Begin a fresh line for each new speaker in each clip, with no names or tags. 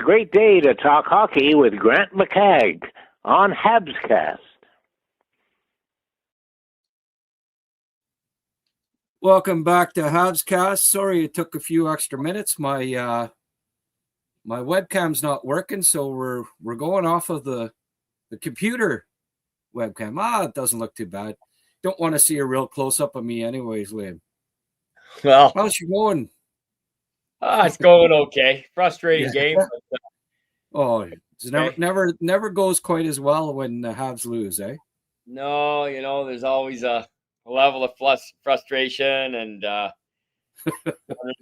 great day to talk hockey with Grant McCagg on HabsCast.
Welcome back to HabsCast. Sorry it took a few extra minutes. My webcam's not working, so we're going off of the computer webcam. It doesn't look too bad. Don't want to see a real close-up of me anyways, Liam.
Well,
how's you going?
It's going okay. Frustrating game. But,
It never goes quite as well when the Habs lose, eh?
No, there's always a level of frustration and about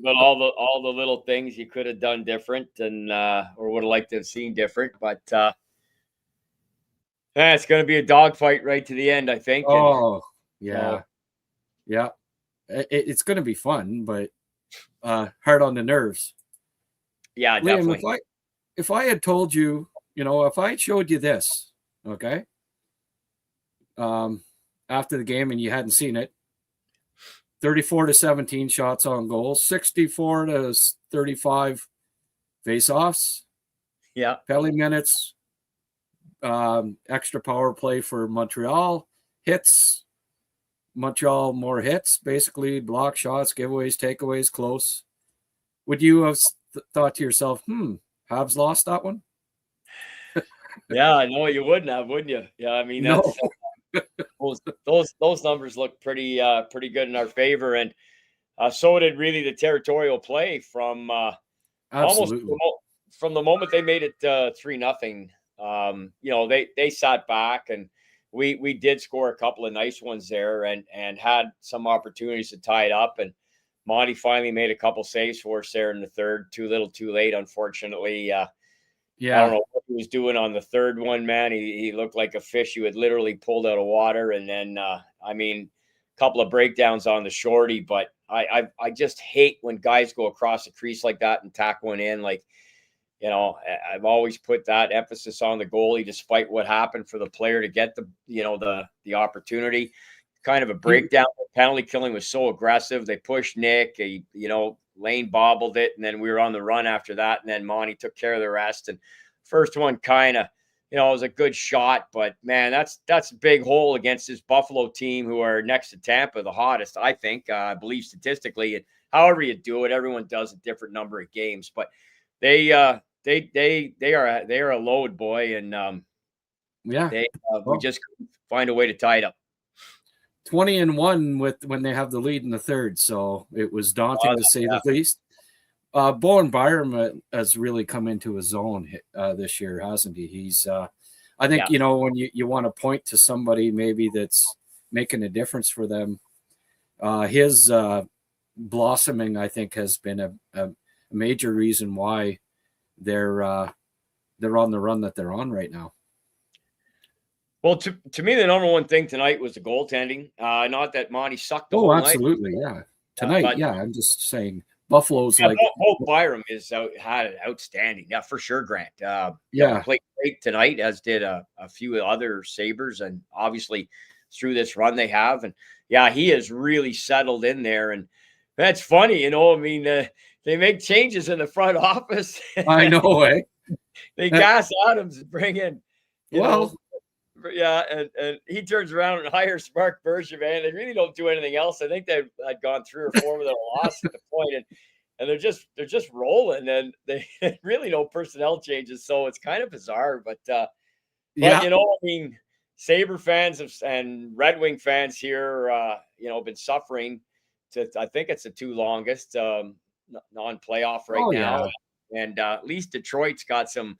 all the little things you could have done different and or would have liked to have seen different. But it's going to be a dogfight right to the end, I think.
Yeah. It's going to be fun, but hard on the nerves.
Yeah,
Liam,
definitely.
If I had told you, if I had showed you this, okay, after the game and you hadn't seen it, 34-17 shots on goal, 64-35 face-offs, penalty minutes, extra power play for Montreal, hits, Montreal more hits, basically block shots, giveaways, takeaways, close. Would you have thought to yourself, Habs lost that one?
Yeah, I know you wouldn't have, wouldn't you? Yeah, I mean that's those numbers look pretty good in our favor, and so did really the territorial play from almost from the moment they made it 3-0. They sat back and we did score a couple of nice ones there and had some opportunities to tie it up, and Monty finally made a couple saves for us there in the third. Too little, too late, unfortunately. I don't know what he was doing on the third one, man. He looked like a fish you had literally pulled out of water. And then, a couple of breakdowns on the shorty. But I just hate when guys go across the crease like that and tack one in. Like, I've always put that emphasis on the goalie, despite what happened for the player to get the opportunity. Kind of a breakdown. The penalty killing was so aggressive. They pushed Nick. Lane bobbled it, and then we were on the run after that. And then Monty took care of the rest. And first one kind of, it was a good shot, but man, that's a big hole against this Buffalo team, who are next to Tampa, the hottest, I think, I believe statistically. And however you do it, everyone does a different number of games, but they are a load, boy, and we just couldn't find a way to tie it up.
20-1 when they have the lead in the third, so it was daunting to say the least. Bowen Byram has really come into his own this year, hasn't he? He's, I think, when you want to point to somebody maybe that's making a difference for them, his blossoming, I think, has been a major reason why they're on the run that they're on right now.
Well, to me, the number one thing tonight was the goaltending. Not that Monty sucked the whole night. Oh,
absolutely, yeah. Tonight, I'm just saying Buffalo's like...
Both Byram had it outstanding. Yeah, for sure, Grant. Played great tonight, as did a few other Sabres, and obviously through this run they have. And, he has really settled in there. And that's funny, they make changes in the front office.
I know, eh?
They gas Adams and bring in, and he turns around and hires Mark Bergevin. They really don't do anything else. I think they've gone 3 or 4 with a loss at the point, and they're just rolling, and they really no personnel changes. So it's kind of bizarre, but Sabre fans and Red Wing fans here, been suffering. I think it's the 2 longest non-playoff now, and at least Detroit's got some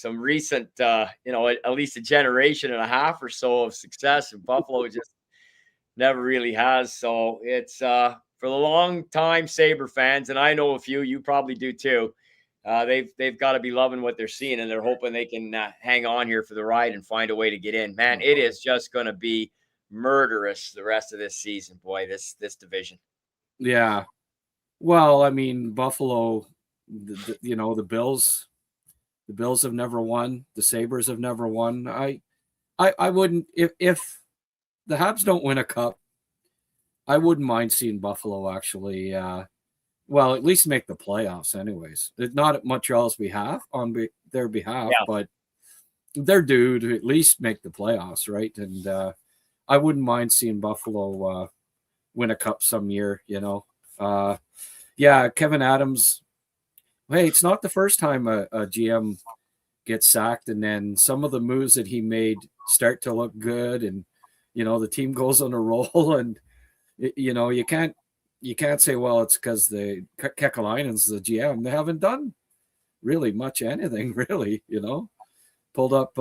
recent, at least a generation and a half or so of success, and Buffalo just never really has. So it's for the long time Sabre fans, and I know a few, you probably do too. They've got to be loving what they're seeing, and they're hoping they can hang on here for the ride and find a way to get in. Man, it is just going to be murderous the rest of this season, boy. This division.
Yeah. Well, Buffalo, the Bills. The Bills have never won. The Sabres have never won. I wouldn't, if the Habs don't win a cup, I wouldn't mind seeing Buffalo actually well, at least make the playoffs anyways. It's not at Montreal's behalf, their behalf, but they're due to at least make the playoffs, right? And I wouldn't mind seeing Buffalo win a cup some year, Kevin Adams. Hey, it's not the first time a GM gets sacked, and then some of the moves that he made start to look good, and the team goes on a roll, and you can't say, well, it's because the Kekalainen's the GM. They haven't done really much anything, really. Pulled up.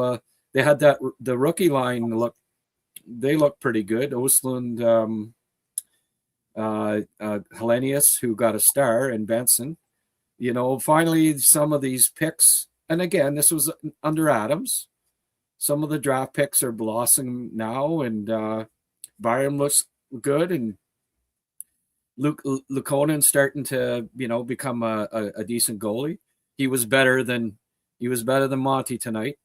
They had the rookie line they look pretty good. Ostlund, Hellenius, who got a star, and Benson. Finally, some of these picks, and again, this was under Adams. Some of the draft picks are blossoming now, and Byram looks good, and Lukonen starting to become a decent goalie. He was better than Monty tonight.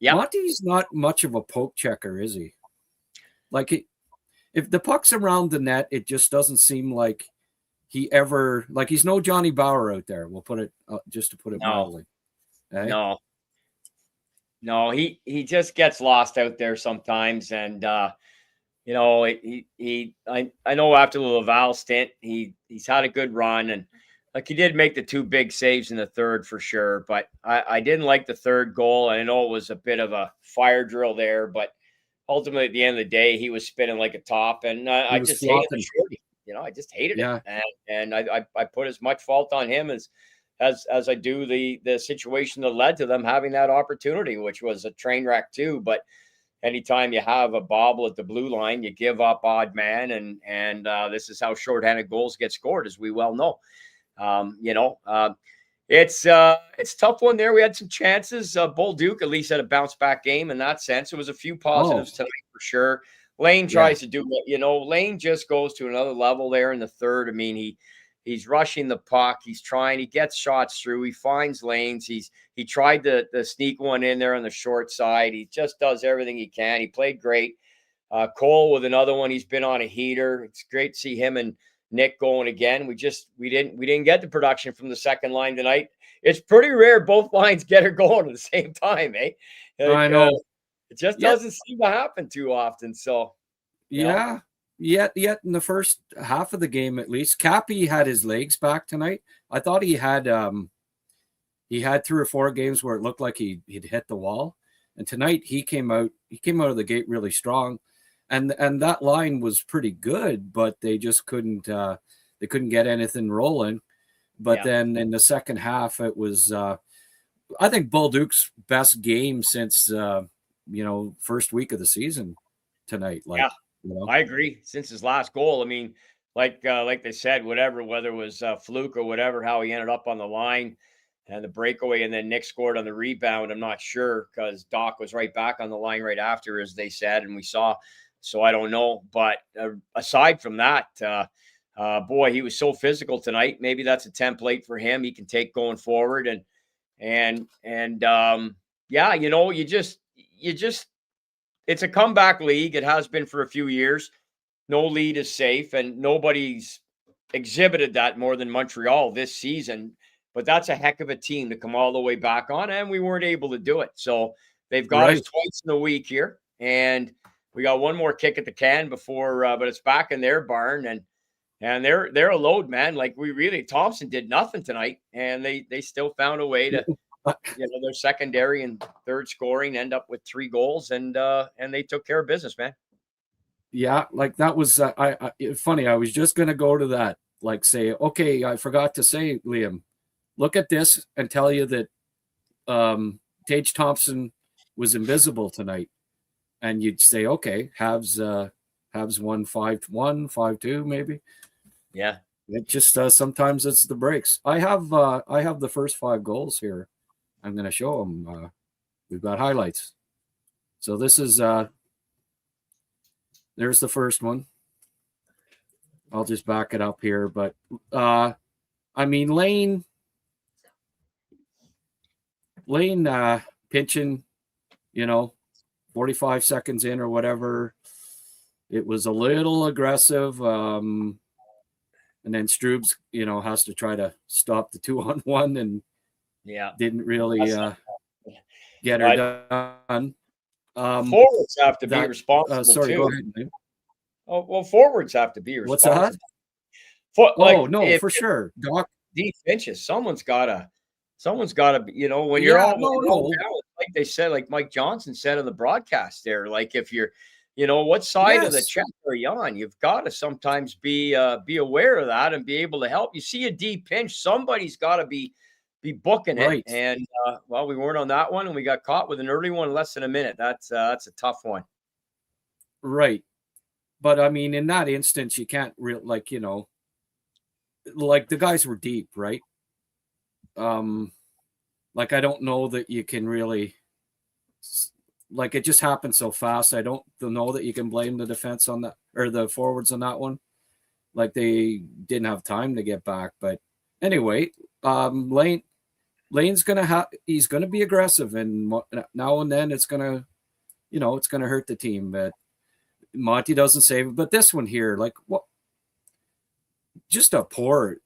Yeah, Monty's not much of a poke checker, is he? Like, if the puck's around the net, it just doesn't seem like he ever, like, he's no Johnny Bauer out there. We'll put it just to put it mildly. Eh?
No, he just gets lost out there sometimes, and I know after the Laval stint, he's had a good run, and like, he did make the two big saves in the third for sure. But I didn't like the third goal. I know it was a bit of a fire drill there, but ultimately at the end of the day, he was spinning like a top, and I just hated the shorty. I just hated it, and I put as much fault on him as I do the situation that led to them having that opportunity, which was a train wreck too. But anytime you have a bobble at the blue line, you give up odd man, and this is how shorthanded goals get scored, as we well know. It's tough one there. We had some chances. Bolduc at least had a bounce back game in that sense. There was a few positives tonight for sure. Lane tries to do it. Lane just goes to another level there in the third. I mean, he's rushing the puck. He's trying. He gets shots through. He finds lanes. He tried to sneak one in there on the short side. He just does everything he can. He played great. Cole with another one. He's been on a heater. It's great to see him and Nick going again. We didn't get the production from the second line tonight. It's pretty rare both lines get her going at the same time, eh?
I know.
It just doesn't seem to happen too often. So
yet in the first half of the game, at least, Cappy had his legs back tonight. I thought he had 3 or 4 games where it looked like he'd hit the wall, and tonight he came out of the gate really strong, and that line was pretty good, but they just couldn't get anything rolling. But then in the second half, it was I think Bolduc's best game since first week of the season tonight.
I agree. Since his last goal, I mean, like they said, whether it was fluke or whatever, how he ended up on the line and the breakaway, and then Nick scored on the rebound. I'm not sure, because Doc was right back on the line right after, as they said, and we saw. So I don't know. But aside from that, boy, he was so physical tonight. Maybe that's a template for him. He can take going forward, you just it's a comeback league. It has been for a few years. No lead is safe, and nobody's exhibited that more than Montreal this season. But that's a heck of a team to come all the way back on, and we weren't able to do it. So they've got us twice in a week here, and we got one more kick at the can before, but it's back in their barn, and they're a load, man. Like, Thompson did nothing tonight, and they still found a way to. Their secondary and third scoring end up with 3 goals, and they took care of business, man.
Yeah, like that was funny. I was just going to go to that, like, say, okay, I forgot to say, Liam, look at this and tell you that Tage Thompson was invisible tonight, and you'd say, okay, Habs won 5-1, 5-2, maybe.
Yeah,
it just sometimes it's the breaks. I have the first 5 goals here. I'm going to show them. We've got highlights. So this is there's the first one. I'll just back it up here, but I mean, Lane pinching, 45 seconds in or whatever. It was a little aggressive. And then Strub's, has to try to stop the 2-on-1 and didn't really get her done.
Forwards have to be responsible
sorry,
too.
go ahead, man.
Oh, well, forwards have to be responsible.
What's that? For sure. Doc.
Deep finches. Someone's gotta be, when you're all like they said, like Mike Johnson said on the broadcast there, like if you're, what side of the check are you on? You've got to sometimes be aware of that and be able to help. You see a deep pinch, somebody's got to be booking it. And we weren't on that one, and we got caught with an early one in less than a minute. That's a tough one.
Right. But I mean, in that instance, you can't like the guys were deep, right? Like I don't know that you can really, like it just happened so fast. I don't know that you can blame the defense on that or the forwards on that one. Like they didn't have time to get back. But anyway, Lane's he's gonna be aggressive, and now and then it's gonna hurt the team. But Monty doesn't save it. But this one here, like what? Just a poor.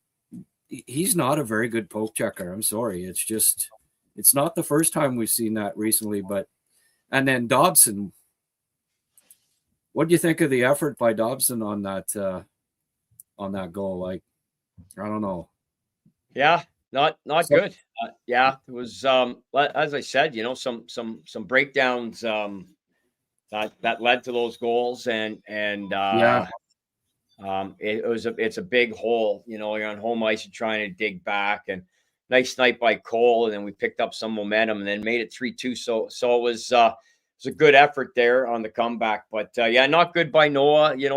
He's not a very good poke checker. I'm sorry. It's not the first time we've seen that recently. And then Dobson. What do you think of the effort by Dobson on that goal? Like, I don't know.
Yeah, not good. It was as I said, some breakdowns that led to those goals, and it's a big hole. You're on home ice, you're trying to dig back, and nice snipe by Cole, and then we picked up some momentum and then made it 3-2. So it was a good effort there on the comeback, but not good by Noah. A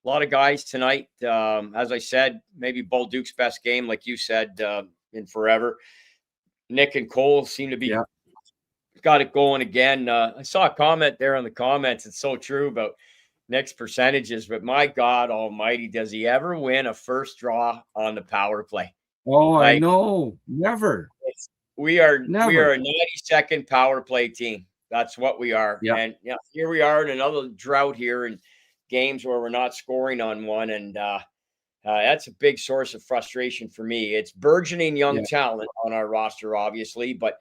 lot of guys tonight. As I said, maybe Bolduc's best game, like you said, in forever. Nick and Cole seem to be got it going again. I saw a comment there on the comments. It's so true about Nick's percentages, but my God almighty, does he ever win a first draw on the power play?
Oh, I know. Never.
We are a 92nd power play team. That's what we are. Yep. And here we are in another drought here in games where we're not scoring on one. And that's a big source of frustration for me. It's burgeoning young talent on our roster, obviously, but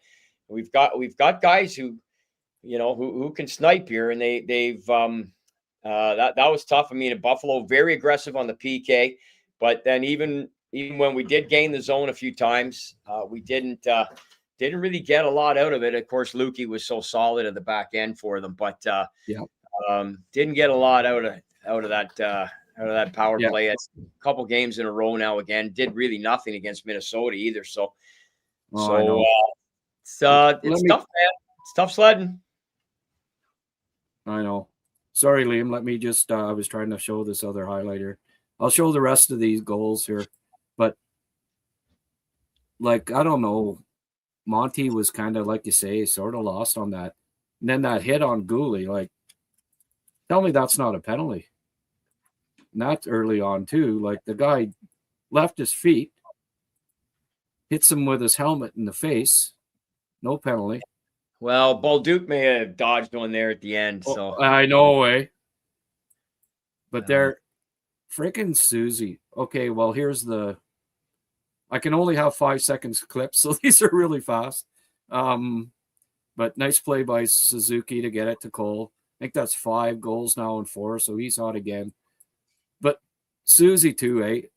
we've got guys who can snipe here, and they've that was tough. I mean, in Buffalo, very aggressive on the PK, but then even when we did gain the zone a few times, we didn't really get a lot out of it. Of course, Lukey was so solid at the back end for them, but didn't get a lot out of that power play. It's a couple games in a row now. Again, did really nothing against Minnesota either. It's tough, man. It's tough sledding.
I know. Sorry, Liam. Let me just. I was trying to show this other highlight here. I'll show the rest of these goals here, but like I don't know. Monty was kind of like you say, sort of lost on that. And then that hit on Gooley, like, tell me that's not a penalty. And that's early on too. Like the guy left his feet, hits him with his helmet in the face. No penalty.
Well, Bolduc may have dodged one there at the end. So
I know, But they're freaking Susie. Okay, well, here's I can only have 5 seconds clips, so these are really fast. But nice play by Suzuki to get it to Cole. I think that's 5 goals now and 4, so he's hot again. But Susie too,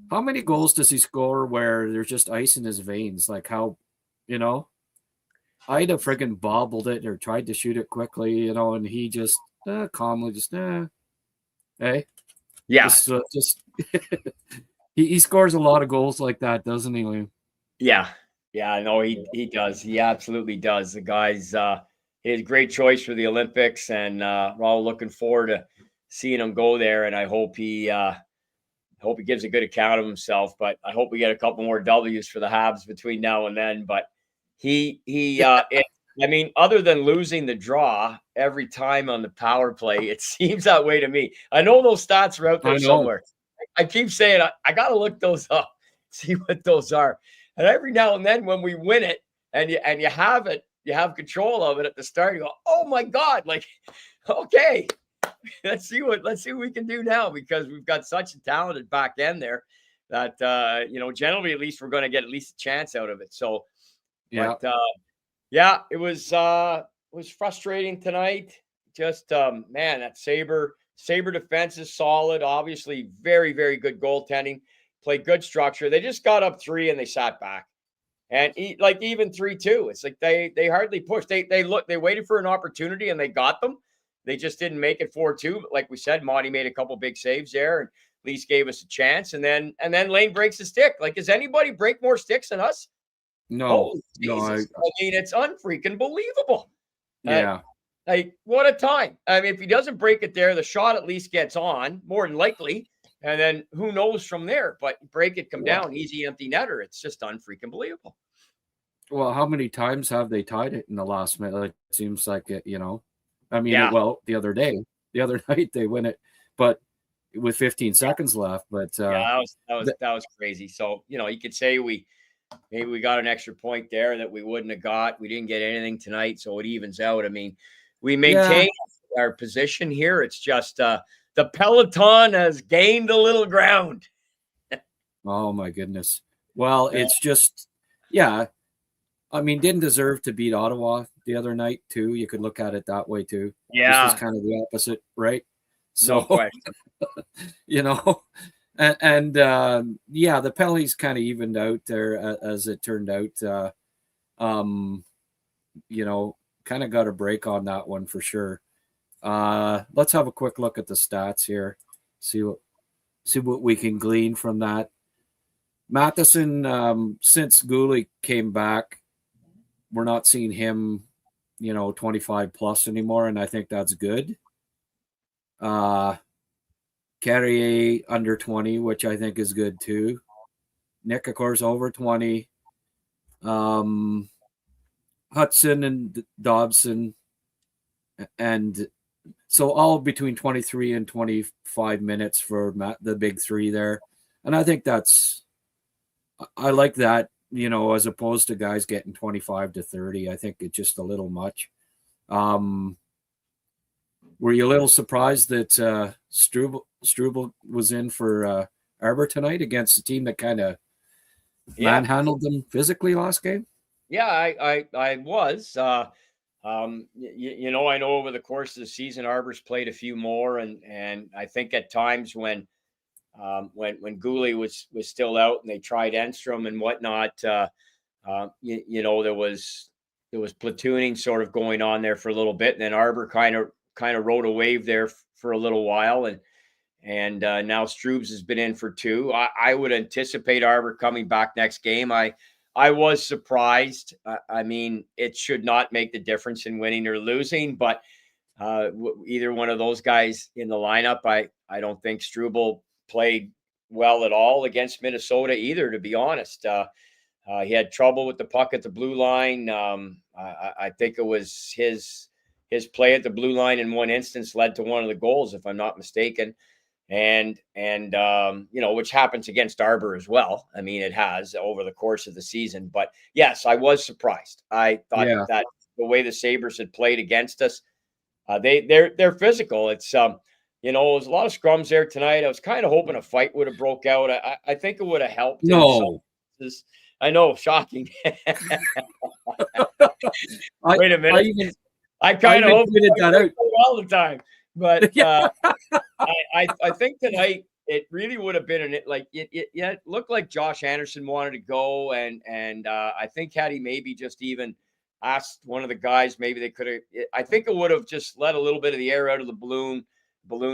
How many goals does he score where there's just ice in his veins? Like how, I'd have friggin' bobbled it or tried to shoot it quickly, and he just calmly hey?
Yeah.
Just he scores a lot of goals like that, doesn't he, Liam?
Yeah. Yeah, no, he does. He absolutely does. The guy's a great choice for the Olympics, and we're all looking forward to seeing him go there. And I hope he gives a good account of himself. But I hope we get a couple more W's for the Habs between now and then. But I mean, other than losing the draw every time on the power play, it seems that way to me. I know those stats are out there somewhere. I keep saying I got to look those up, see what those are. And every now and then when we win it and you have it, you have control of it at the start, you go, oh my God, like, okay, let's see what we can do now, because we've got such a talented back end there that generally at least we're going to get at least a chance out of it. So,
Yeah.
but it was frustrating tonight. Just man, that Sabre defense is solid. Obviously, very, very good goaltending. Played good structure. They just got up 3 and they sat back. And even 3-2, it's like they hardly pushed. They waited for an opportunity and they got them. They just didn't make it 4-2. Like we said, Monty made a couple big saves there, and at least gave us a chance. And then Lane breaks a stick. Like, does anybody break more sticks than us?
No,
I mean, it's unfreaking believable.
Yeah.
Like, what a time. I mean, if he doesn't break it there, the shot at least gets on, more than likely. And then who knows from there? But break it, come down, easy empty netter. It's just unfreaking believable.
Well, how many times have they tied it in the last minute? It seems like it, I mean, the other night they win it, but with 15 seconds left. But
that was crazy. So, you could say maybe we got an extra point there that we wouldn't have got. We didn't get anything tonight, so it evens out. I mean, we maintain our position here. It's just the peloton has gained a little ground.
Oh my goodness. Well, it's just, I mean, didn't deserve to beat Ottawa the other night too. You could look at it that way too.
Yeah.
This was kind of the opposite, right? So,
no question.
The penalties kind of evened out there as it turned out. Kind of got a break on that one for sure. Let's have a quick look at the stats here. See what we can glean from that. Matheson, since Gooley came back, we're not seeing him, 25 plus anymore, and I think that's good. Carrier under 20, which I think is good too. Nick, of course, over 20. Hudson and Dobson, and so all between 23 and 25 minutes for the big three there. And I think I like that, as opposed to guys getting 25 to 30. I think it's just a little much. Were you a little surprised that Struble was in for Arbor tonight against a team that kind of manhandled them physically last game?
Yeah, I was. I know over the course of the season, Arbor's played a few more, and I think at times when Gooley was still out and they tried Enstrom and whatnot, there was platooning sort of going on there for a little bit, and then Arbor kind of rode a wave there for a little while, and now Strubes has been in for 2. I would anticipate Arbor coming back next game. I was surprised. I mean, it should not make the difference in winning or losing, but either one of those guys in the lineup, I don't think Struble played well at all against Minnesota either, to be honest. He had trouble with the puck at the blue line. I think it was his play at the blue line in one instance led to one of the goals, if I'm not mistaken. And which happens against Arbor as well. I mean, it has over the course of the season. But yes, I was surprised. I thought that the way the Sabres had played against us, they're physical. It's there was a lot of scrums there tonight. I was kind of hoping a fight would have broke out. I think it would have helped.
No.
I know, shocking. Wait a minute. I kind of hope
that out
all the time. But I think tonight it really would have been it looked like Josh Anderson wanted to go, and I think had he maybe just even asked one of the guys, maybe they could have. I think it would have just let a little bit of the air out of the balloon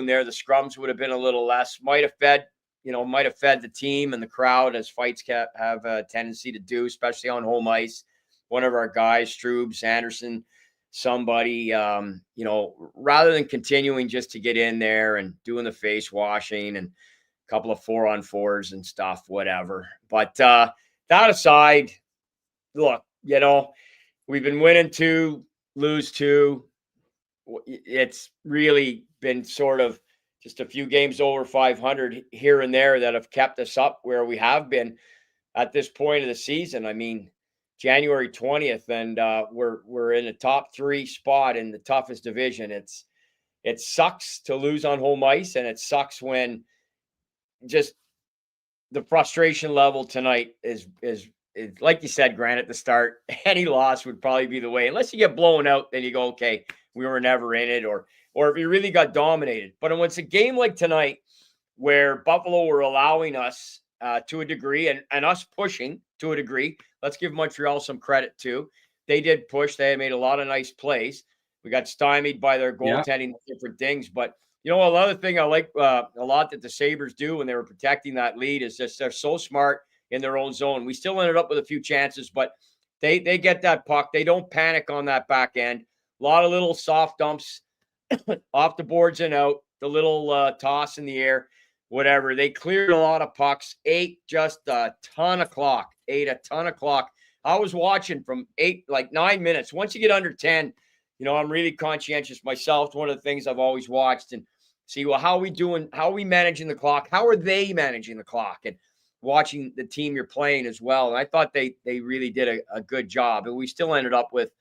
there. The scrums would have been a little less. Might have fed the team and the crowd, as fights have a tendency to do, especially on home ice. One of our guys, Strubes, Anderson, somebody, rather than continuing just to get in there and doing the face washing and a couple of 4-on-4s and stuff, whatever. But that aside, look, we've been winning 2, lose 2. It's really been sort of just a few games over 500 here and there that have kept us up where we have been at this point of the season. I mean, January 20th, and we're in the top 3 spot in the toughest division. It's it sucks to lose on home ice, and it sucks when just the frustration level tonight is like you said, Grant, at the start, any loss would probably be the way. Unless you get blown out, then you go, okay, we were never in it, or if you really got dominated. But when it's a game like tonight where Buffalo were allowing us to a degree and us pushing to a degree, let's give Montreal some credit too. They did push. They made a lot of nice plays. We got stymied by their goaltending, different things. But, another thing I like a lot that the Sabres do when they were protecting that lead is just they're so smart in their own zone. We still ended up with a few chances, but they get that puck. They don't panic on that back end. A lot of little soft dumps off the boards and out, the little toss in the air, whatever. They cleared a lot of pucks, ate a ton of clock. I was watching from 9 minutes. Once you get under 10, I'm really conscientious myself. It's one of the things I've always watched and see, well, how are we doing? How are we managing the clock? How are they managing the clock? And watching the team you're playing as well. And I thought they really did a good job. And we still ended up with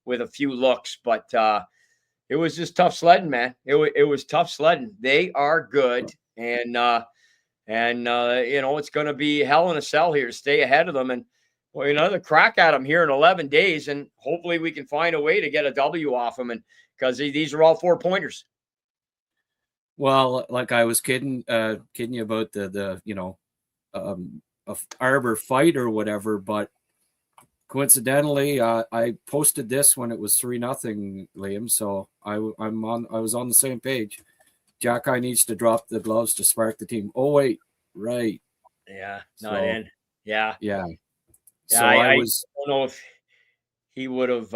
a few looks, but it was just tough sledding, man. It was tough sledding. They are good. And it's going to be hell in a cell here to stay ahead of them. And, well, another crack at them here in 11 days. And hopefully we can find a way to get a W off them. And because these are all 4-pointers.
Well, like I was kidding you about the Arbor fight or whatever, but coincidentally, I posted this when it was 3-0, Liam. So I was on the same page. Jack needs to drop the gloves to spark the team. Oh wait, right.
Yeah, not in. Yeah.
So
I don't know if he would have.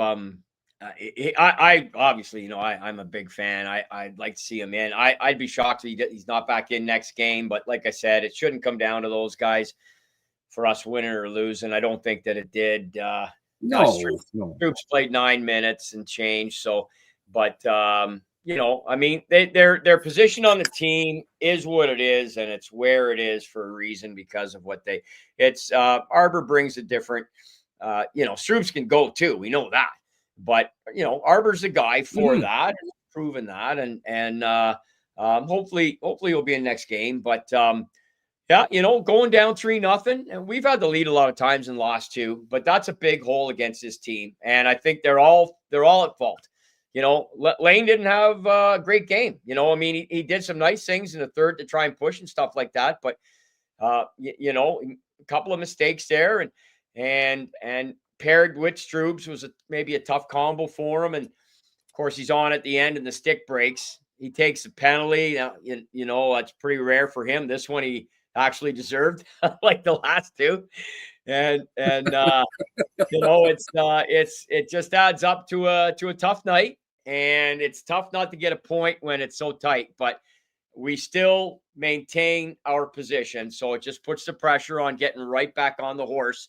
I obviously, I'm a big fan. I'd like to see him in. I'd be shocked if he's not back in next game. But like I said, it shouldn't come down to those guys for us winning or losing. I don't think that it did.
No.
Troops played 9 minutes and change. So, but their position on the team is what it is, and it's where it is for a reason because of what Arbor brings a different. Stroops can go too. We know that. But, Arbor's a guy for that, and proven that. And hopefully he'll be in next game. But, going down 3-0, and we've had the lead a lot of times and lost too. But that's a big hole against this team. And I think they're all at fault. Lane didn't have a great game. He did some nice things in the third to try and push and stuff like that. But, a couple of mistakes there. And paired with Strubes was maybe a tough combo for him. And, of course, he's on at the end and the stick breaks. He takes a penalty. Now, that's pretty rare for him. This one he actually deserved, like the last two. And it just adds up to a tough night. And it's tough not to get a point when it's so tight. But we still maintain our position. So it just puts the pressure on getting right back on the horse.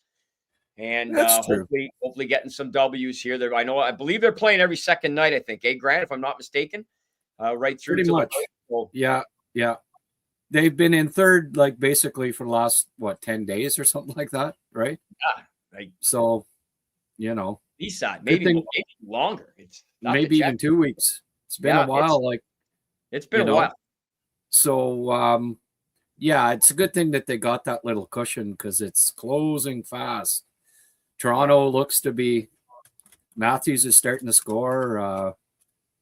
And hopefully getting some W's here. I believe they're playing every second night, I think. Grant, if I'm not mistaken, right through.
Pretty much. Yeah. They've been in third, basically for the last, 10 days or something like that, right?
Yeah.
So,
East side, maybe longer. It's
maybe even 2 weeks. It's been a while.
It's been a while.
So, it's a good thing that they got that little cushion because it's closing fast. Toronto looks to be Matthews is starting to score.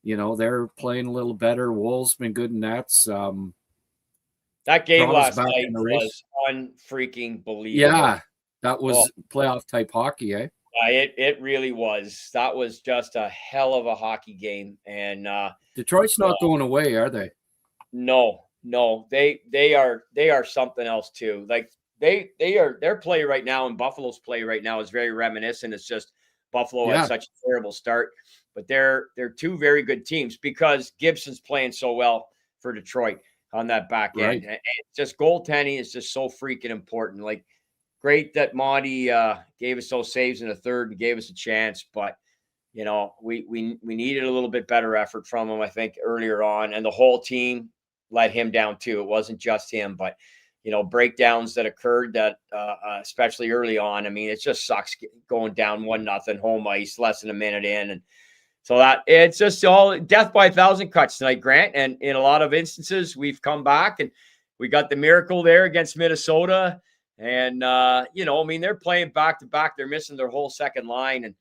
They're playing a little better. Wolves been good in nets.
That game last night was unfreaking believable.
Yeah, that was playoff type hockey, eh?
It really was. That was just a hell of a hockey game. And
Detroit's not going away, are they?
No, they are something else too. Their play right now and Buffalo's play right now is very reminiscent. It's just Buffalo had such a terrible start, but they're two very good teams because Gibson's playing so well for Detroit on that back end.
Right.
And it's just goaltending is just so freaking important. Great that Monty gave us those saves in the third and gave us a chance, but we needed a little bit better effort from him, I think, earlier on, and the whole team let him down too. It wasn't just him, but breakdowns that occurred that especially early on. It just sucks going down 1-0 home ice, less than a minute in, and So that it's just all death by 1,000 cuts tonight, Grant. And in a lot of instances, we've come back and we got the miracle there against Minnesota. And, they're playing back to back. They're missing their whole second line. And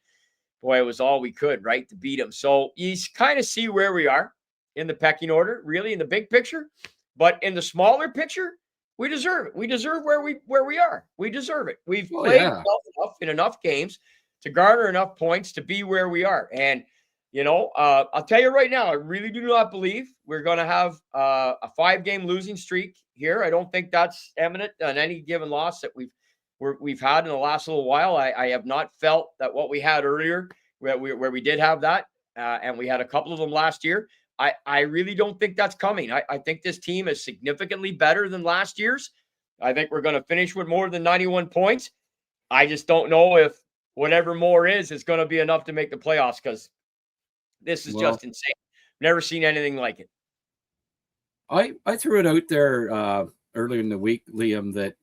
boy, it was all we could, right, to beat them. So you kind of see where we are in the pecking order, really in the big picture. But in the smaller picture, we deserve it. We deserve where we are. We deserve it. We've played well enough in enough games to garner enough points to be where we are. And I'll tell you right now, I really do not believe we're going to have a 5-game losing streak here. I don't think that's imminent on any given loss that we've had in the last little while. I have not felt that what we had earlier, where we did have that, and we had a couple of them last year. I really don't think that's coming. I think this team is significantly better than last year's. I think we're going to finish with more than 91 points. I just don't know if whatever more is going to be enough to make the playoffs, because this is just insane. Never seen anything like it.
I threw it out there earlier in the week, Liam, that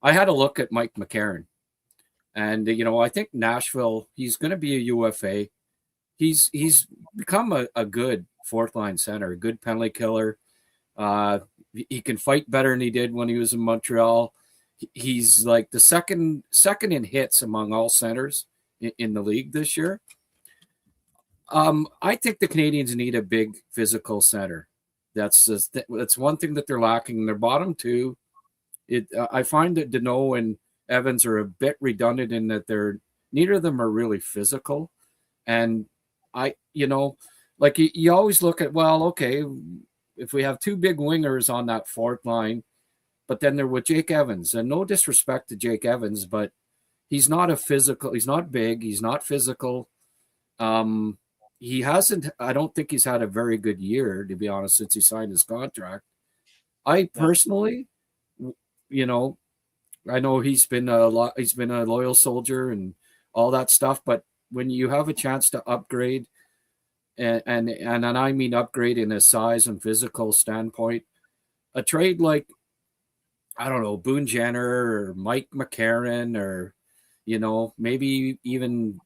I had a look at Mike McCarron. And, I think Nashville, he's going to be a UFA. He's become a good fourth-line center, a good penalty killer. He can fight better than he did when he was in Montreal. He's like the second in hits among all centers in the league this year. I think the Canadians need a big physical center. That's one thing that they're lacking in their bottom two. I find that Deneau and Evans are a bit redundant in that neither of them are really physical. And you always look at, well, okay, if we have two big wingers on that fourth line, but then they're with Jake Evans, and no disrespect to Jake Evans, but he's not big, he's not physical. He hasn't, I don't think he's had a very good year, to be honest, since he signed his contract. I personally, I know he's been a loyal soldier and all that stuff, but when you have a chance to upgrade, and I mean upgrade in a size and physical standpoint, a trade like, I don't know, Boone Jenner or Mike McCarron, or, maybe even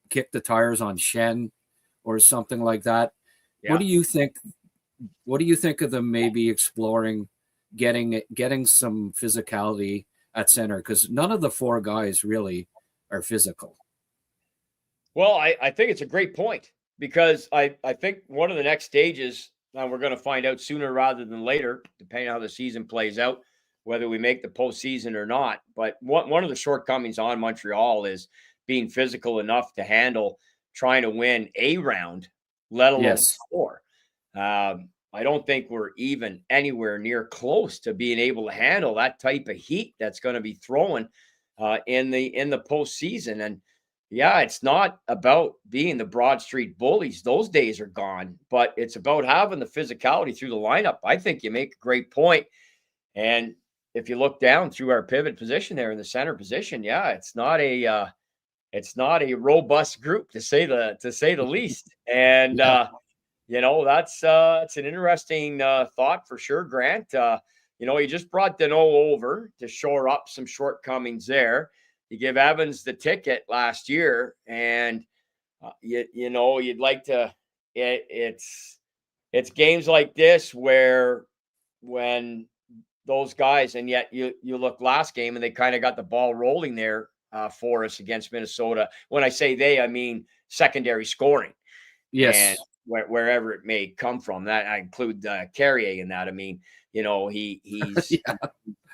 kick the tires on Shen or something like that. Yeah. What do you think? What do you think of them maybe exploring getting some physicality at center? Because none of the four guys really are physical.
Well, I think it's a great point, because I think one of the next stages, and we're going to find out sooner rather than later, depending on how the season plays out, whether we make the postseason or not. But one of the shortcomings on Montreal is being physical enough to handle trying to win a round, let alone four. I don't think we're even anywhere near close to being able to handle that type of heat that's going to be thrown in the postseason. And yeah, it's not about being the Broad Street Bullies. Those days are gone, but it's about having the physicality through the lineup. I think you make a great point. And if you look down through our pivot position there in the center position, yeah, it's not a robust group to say the least. And that's it's an interesting thought for sure, Grant. You just brought Deneau over to shore up some shortcomings there. You give Evans the ticket last year, and you'd like to. It's games like this where when those guys, and yet you look last game and they kind of got the ball rolling there for us against Minnesota. When I say they, I mean secondary scoring.
Yes.
And wherever it may come from, that I include Carrier in that. I mean,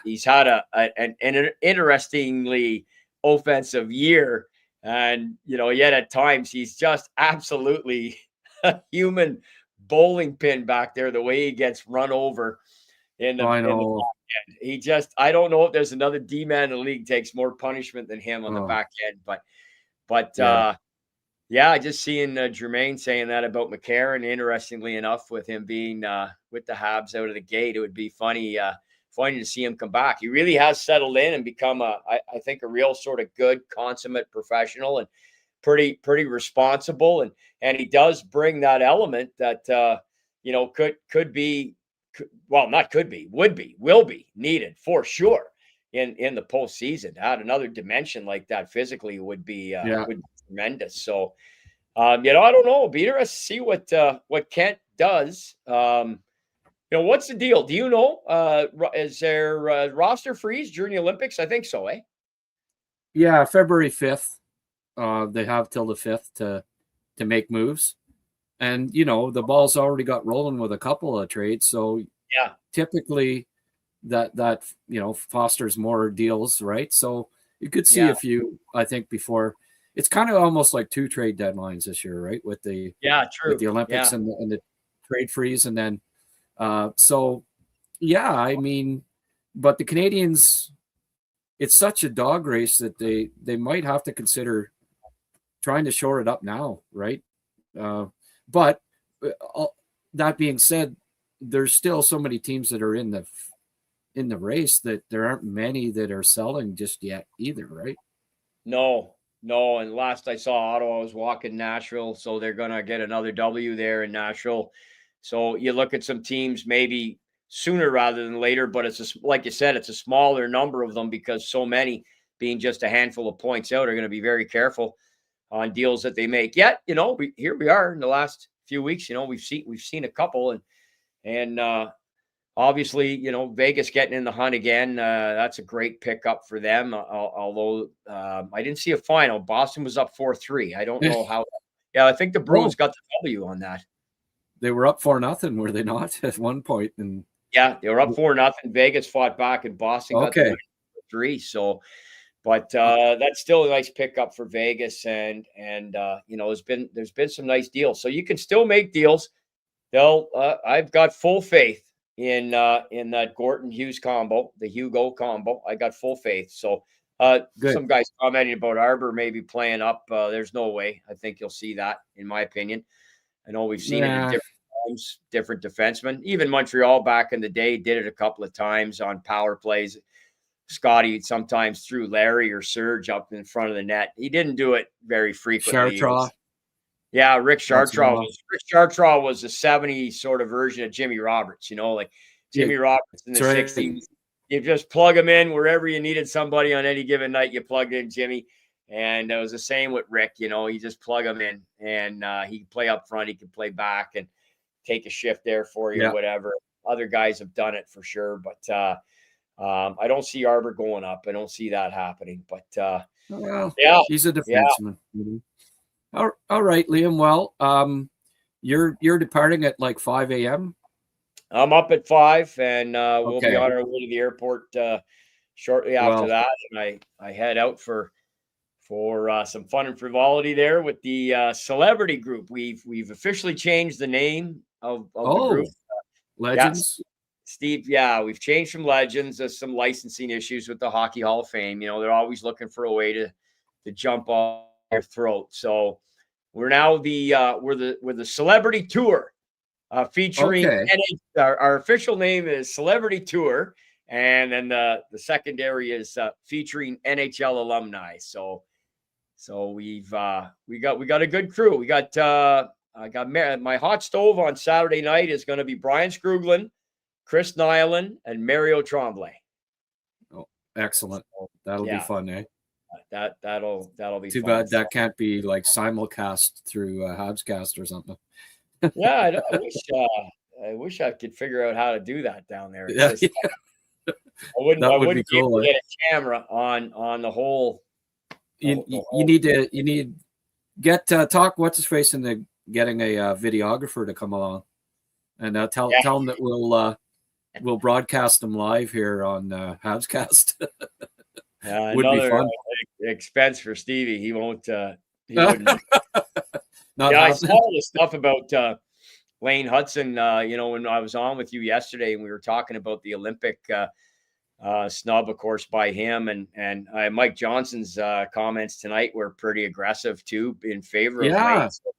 he's had an interestingly offensive year, and yet at times he's just absolutely a human bowling pin back there. The way he gets run over in the back end. I don't know if there's another D-man in the league takes more punishment than him on the back end, but just seeing Jermaine saying that about McCarron, interestingly enough, with him being with the Habs out of the gate, it would be funny to see him come back. He really has settled in and become I think a real sort of good, consummate professional, and pretty responsible. And he does bring that element that, will be needed for sure in the postseason. To add another dimension like that physically would be tremendous. So I don't know. It'll be interesting to see what Kent does. What's the deal? Do you know? Is there roster freeze during the Olympics? I think so, eh?
Yeah, February 5th. They have till the 5th to make moves. And, the ball's already got rolling with a couple of trades. So
yeah,
typically that fosters more deals, right? So you could see a few, I think, before. It's kind of almost like 2 trade deadlines this year, right? With the Olympics and the trade freeze. And then, I mean, but the Canadians, it's such a dog race that they might have to consider trying to shore it up now, right? But that being said, there's still so many teams that are in the race that there aren't many that are selling just yet either, right?
No. And last I saw, Ottawa was walking Nashville, so they're gonna get another W there in Nashville. So you look at some teams maybe sooner rather than later, but like you said, it's a smaller number of them because so many, being just a handful of points out, are going to be very careful on deals that they make. Yet, here we are in the last few weeks. We've seen a couple, and obviously, Vegas getting in the hunt again. That's a great pickup for them. Although I didn't see a final. Boston was up 4-3. I don't know how. Yeah, I think the Bruins got the W on that.
They were up 4-0, were they not, at one point? And
yeah, they were up 4-0. Vegas fought back, and Boston got the 3. So, but that's still a nice pickup for Vegas, and there's been some nice deals. So you can still make deals. I've got full faith in that Gorton Hughes combo, the Hugo combo. I got full faith. So some guys commenting about Arbor maybe playing up. There's no way. I think you'll see that, in my opinion. I know we've seen it in different times, different defensemen. Even Montreal back in the day did it a couple of times on power plays. Scotty sometimes threw Larry or Serge up in front of the net. He didn't do it very frequently. Rick Chartraw was a 70s sort of version of Jimmy Roberts, like Jimmy Roberts in the 60s. You just plug him in wherever you needed somebody on any given night. You plugged in Jimmy. And it was the same with Rick. You just plug him in, and he can play up front. He can play back and take a shift there for you, whatever. Other guys have done it for sure, but I don't see Arbor going up. I don't see that happening. But
he's a defenseman. Yeah. All right, Liam. Well, you're departing at like 5 a.m.
I'm up at 5, and we'll be on our way to the airport shortly after that. And I head out for some fun and frivolity there with the celebrity group. We've officially changed the name of the group.
Legends.
Steve, we've changed from Legends. There's some licensing issues with the Hockey Hall of Fame. They're always looking for a way to jump off their throat. So we're now we're the celebrity tour featuring our official name is Celebrity Tour, and then the secondary is featuring NHL alumni. So we got a good crew. We got I got my hot stove on Saturday night is going to be Brian Scruglin, Chris Nyland, and Mario Tremblay.
Oh, excellent! That'll be fun, eh?
That'll be
too
fun.
Bad that can't be like simulcast through HabsCast or something.
I wish I could figure out how to do that down there. I wouldn't be able to get a camera on the whole.
You need get talk what's his face into getting a videographer to come along, and tell him that we'll broadcast them live here on HabsCast.
Would be fun. Expense for Stevie. He won't. He wouldn't. I saw all this stuff about Lane Hudson. When I was on with you yesterday, and we were talking about the Olympic snub, of course, by him, and Mike Johnson's comments tonight were pretty aggressive too, in favor of Lane. So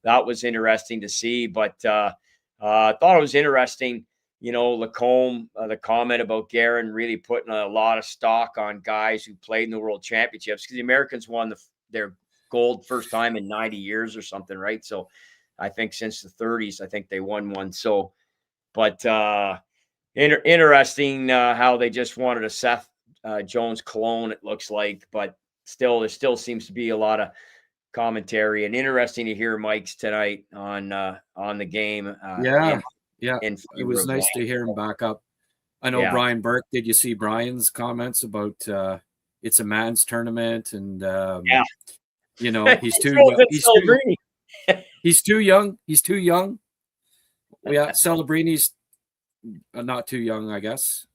that was interesting to see. But I thought it was interesting. Lacombe, the comment about Guerin really putting a lot of stock on guys who played in the World Championships, because the Americans won their gold first time in 90 years or something, right? So I think since the 30s, I think they won one. So, but interesting how they just wanted a Seth Jones clone, it looks like, but there still seems to be a lot of commentary, and interesting to hear Mike's tonight on the game.
Yeah.
It
was nice to hear him back up. I know Brian Burke. Did you see Brian's comments about it's a man's tournament, and you know, he's too young. He's too young. Yeah, Celebrini's not too young, I guess.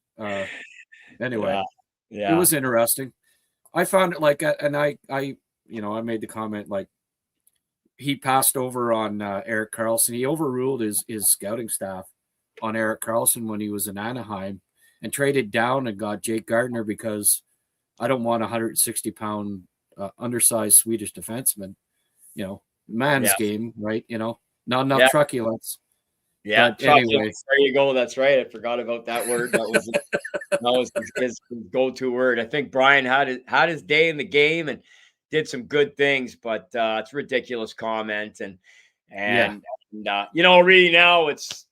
Anyway, it was interesting. I found it like, and I made the comment like he passed over on Eric Carlson. He overruled his scouting staff on Eric Carlson when he was in Anaheim and traded down and got Jake Gardner because I don't want a 160-pound undersized Swedish defenseman. You know, man's game, right? You know, not enough truculence.
Yeah, anyway. There you go. That's right. I forgot about that word. That was his go-to word. I think Brian had his day in the game and did some good things, but it's a ridiculous comment. And you know, really now it's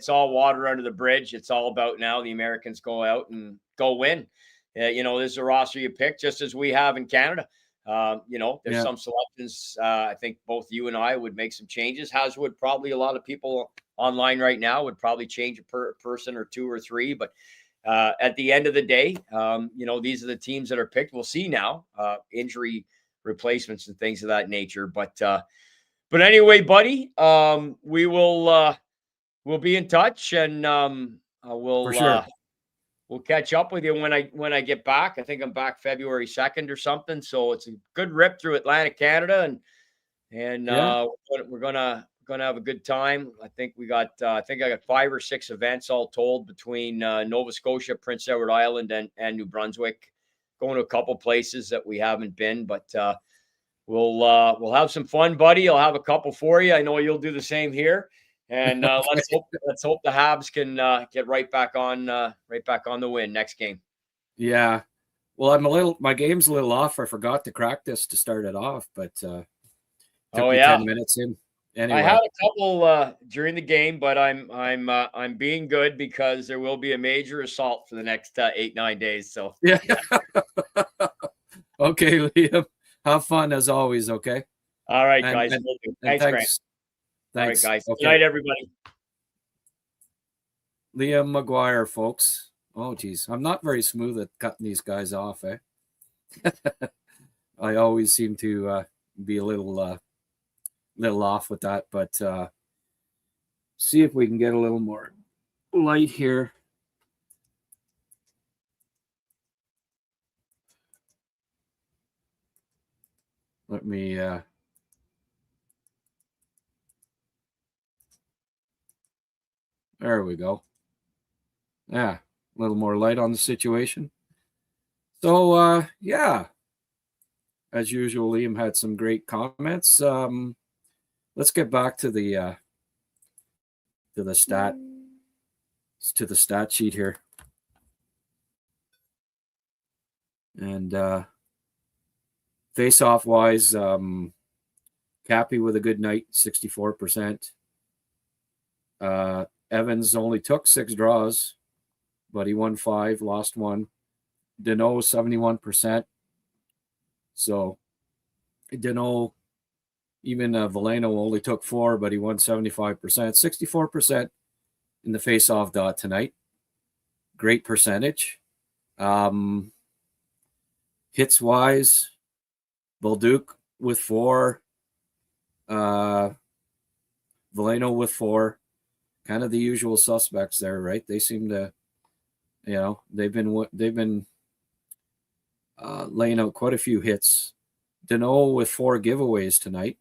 all water under the bridge. It's all about now the Americans go out and go win. You know, this is a roster you pick, just as we have in Canada. You know, there's some selections. I think both you and I would make some changes, as would probably a lot of people online right now would probably change a person or two or three. But at the end of the day, you know, these are the teams that are picked. We'll see now injury replacements and things of that nature. But anyway, buddy, we'll be in touch, and we'll catch up with you when I get back. I think I'm back February 2nd or something. So it's a good rip through Atlantic Canada, and we're gonna have a good time. I think I got 5 or 6 events all told between Nova Scotia, Prince Edward Island, and New Brunswick. Going to a couple places that we haven't been, but we'll have some fun, buddy. I'll have a couple for you. I know you'll do the same here. And let's hope the Habs can get right back on the win next game.
Yeah. Well, my game's a little off. I forgot to crack this to start it off, but took me 10 minutes in. Anyway.
I had a couple during the game, but I'm being good because there will be a major assault for the next 8-9 days. So
yeah. Okay, Liam. Have fun as always. Okay.
All right, guys. Thanks, Grant. All right, guys. Okay. Good night, everybody.
Liam Maguire, folks. Oh, geez. I'm not very smooth at cutting these guys off, eh? I always seem to be a little off with that, but see if we can get a little more light here. Let me there we go. Yeah, a little more light on the situation. So as usual, Liam had some great comments. Let's get back to the stat sheet here. And face-off wise, Cappy with a good night, 64%. Evans only took 6 draws, but he won 5, lost 1. Deneau 71%. So Deneau, even Veleno only took 4, but he won 75%. 64% in the face-off dot tonight. Great percentage. Hits wise, Bolduc with 4, Veleno with 4. Kind of the usual suspects there, right? They seem to, they've been laying out quite a few hits. Deneau with 4 giveaways tonight.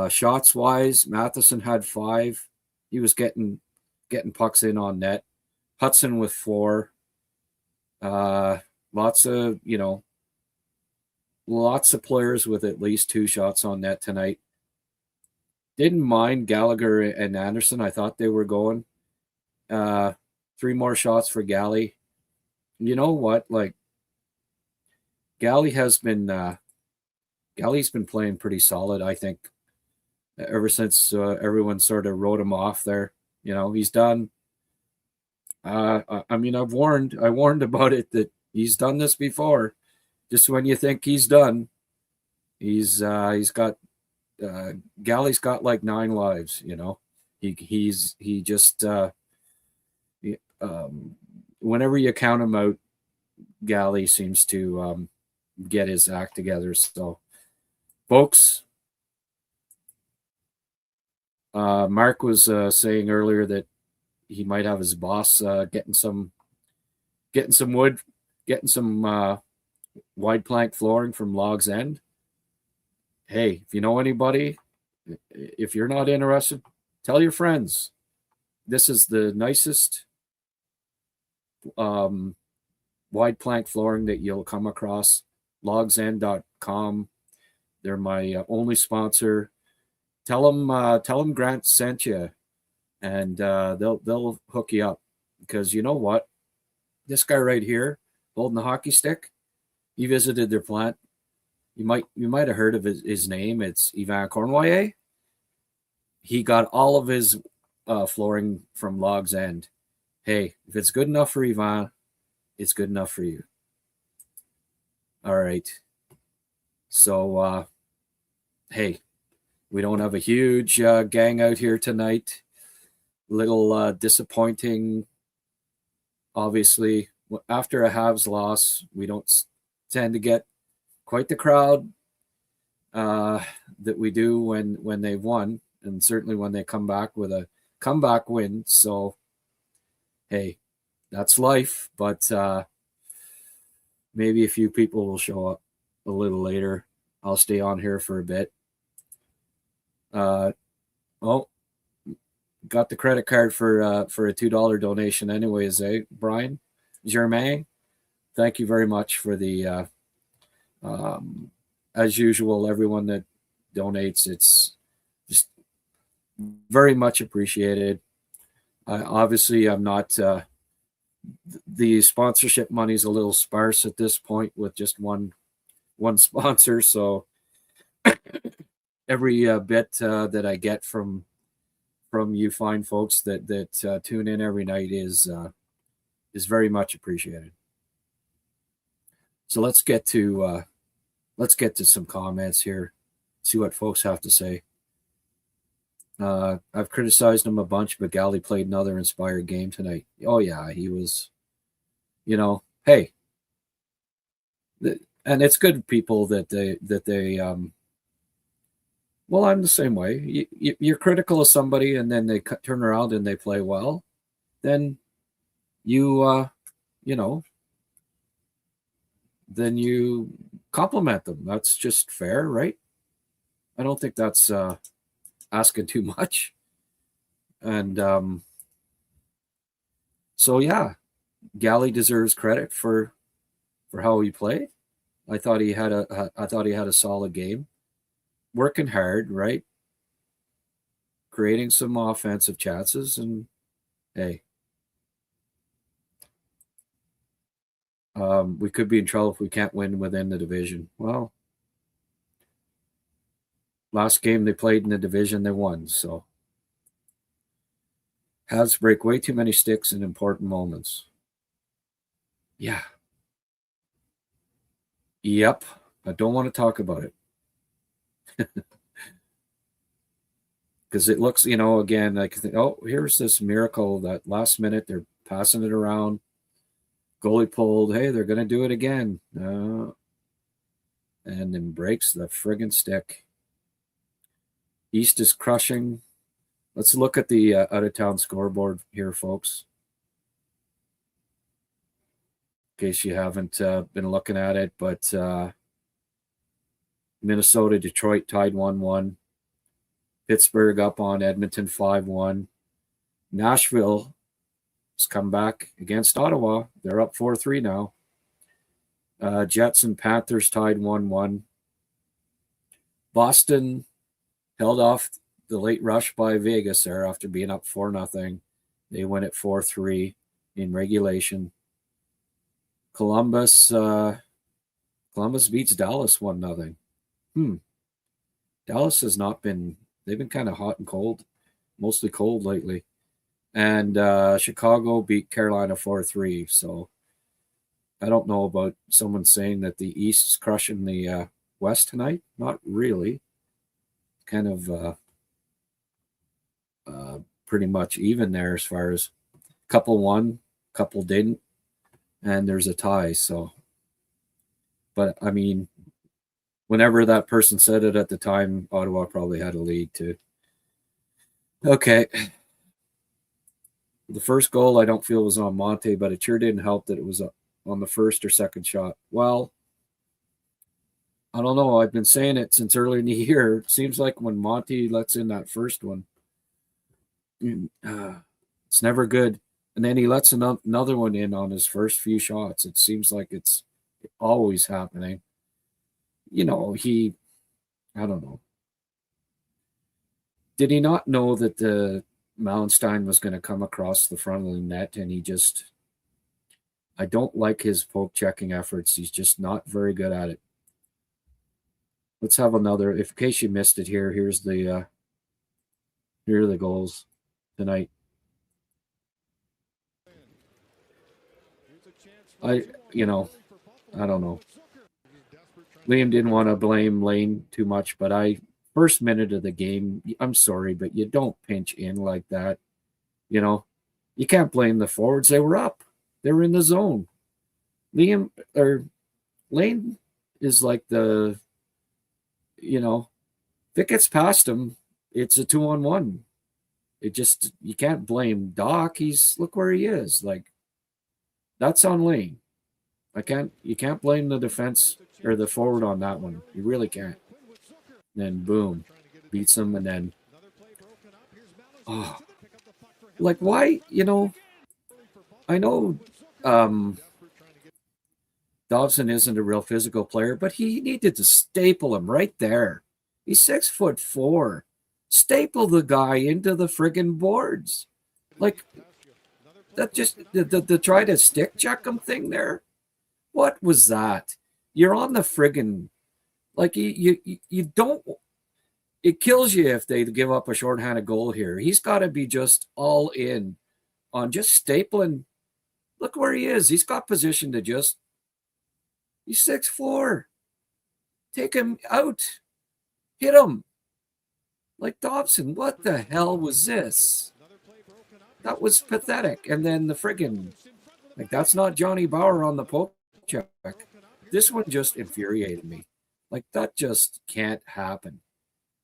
Shots wise, Matheson had 5. He was getting pucks in on net. Hudson with 4. Lots of players with at least 2 shots on net tonight. Didn't mind Gallagher and Anderson. I thought they were going. 3 more shots for Gally. You know what? Like, Gally's been playing pretty solid, I think, ever since everyone sort of wrote him off there. He's done. I warned about it, that he's done this before. Just when you think he's done, He's got Galley's got like 9 lives. He just whenever you count him out, Galley seems to get his act together. So, folks, Mark was saying earlier that he might have his boss getting some wood, getting some wide plank flooring from Logs End. Hey, if you know anybody, if you're not interested, tell your friends. This is the nicest wide plank flooring that you'll come across. logsend.com. They're my only sponsor. Tell them Grant sent you, and they'll hook you up, because you know what? This guy right here holding the hockey stick, he visited their plant. You might have heard of his name. It's Yvan Cornoyer. He got all of his flooring from Logs End. Hey, if it's good enough for Yvan, it's good enough for you. All right. So, hey, we don't have a huge gang out here tonight. Little disappointing. Obviously, after a Habs loss, we don't tend to get quite the crowd that we do when they've won, and certainly when they come back with a comeback win. So, hey, that's life, but maybe a few people will show up a little later. I'll stay on here for a bit. Got the credit card for a $2 donation anyways, Brian Germain? Thank you very much for the as usual, everyone that donates, it's just very much appreciated. Obviously, I'm not the sponsorship money is a little sparse at this point with just one sponsor, so every bit that I get from you fine folks that tune in every night is very much appreciated. So let's get to some comments here, see what folks have to say. I've criticized him a bunch, but Galley played another inspired game tonight. Oh yeah, he was, hey, and it's good people that they well, I'm the same way. You're critical of somebody, and then they turn around and they play well. Then then you compliment them. That's just fair, right? I don't think that's asking too much. And so yeah, Galley deserves credit for how he played. I thought he had a solid game. Working hard, right? Creating some offensive chances, and hey, we could be in trouble if we can't win within the division. Well, last game they played in the division, they won. So, Habs break way too many sticks in important moments. Yeah. Yep. I don't want to talk about it. Because it looks, again, like, oh, here's this miracle that last minute they're passing it around. Goalie pulled. Hey, they're going to do it again. And then breaks the friggin' stick. East is crushing. Let's look at the out-of-town scoreboard here, folks. In case you haven't been looking at it, but Minnesota, Detroit tied 1-1. Pittsburgh up on Edmonton 5-1. Nashville has come back against Ottawa. They're up 4-3 now. Jets and Panthers tied 1-1. Boston held off the late rush by Vegas there after being up 4-0. They win at 4-3 in regulation. Columbus beats Dallas 1-0. Dallas has not been. They've been kind of hot and cold, mostly cold lately. And Chicago beat Carolina 4-3. So I don't know about someone saying that the East is crushing the west tonight? Not really. Kind of pretty much even there as far as couple won, couple didn't, and there's a tie. So, but I mean, whenever that person said it at the time, Ottawa probably had a lead too. Okay. The first goal I don't feel was on Monte, but it sure didn't help that it was on the first or second shot. Well, I don't know. I've been saying it since early in the year. It seems like when Monte lets in that first one, it's never good. And then he lets another one in on his first few shots. It seems like it's always happening. I don't know. Did he not know that the Mallenstein was going to come across the front of the net, and I don't like his poke checking efforts. He's just not very good at it. Let's have another. In case you missed it here are the goals tonight. I don't know. Liam didn't want to blame Lane too much, but first minute of the game, I'm sorry, but you don't pinch in like that. You can't blame the forwards. They were up. They were in the zone. Lane is like if it gets past him, it's a 2-on-1. You can't blame Doc. Look where he is. Like, that's on Lane. You can't blame the defense or the forward on that one. You really can't. Then boom, beats him, and then why? I know Dobson isn't a real physical player, but he needed to staple him right there. He's 6'4". Staple the guy into the friggin' boards. Like, that just the try to stick check him thing there. What was that? You're on the friggin', like, you don't. It kills you if they give up a shorthanded goal here. He's got to be just all in on just stapling. Look where he is. He's got position to just. He's 6'4". Take him out. Hit him. Like Dobson, what the hell was this? That was pathetic. And then the friggin', like, that's not Johnny Bauer on the poke check. This one just infuriated me. Like, that just can't happen.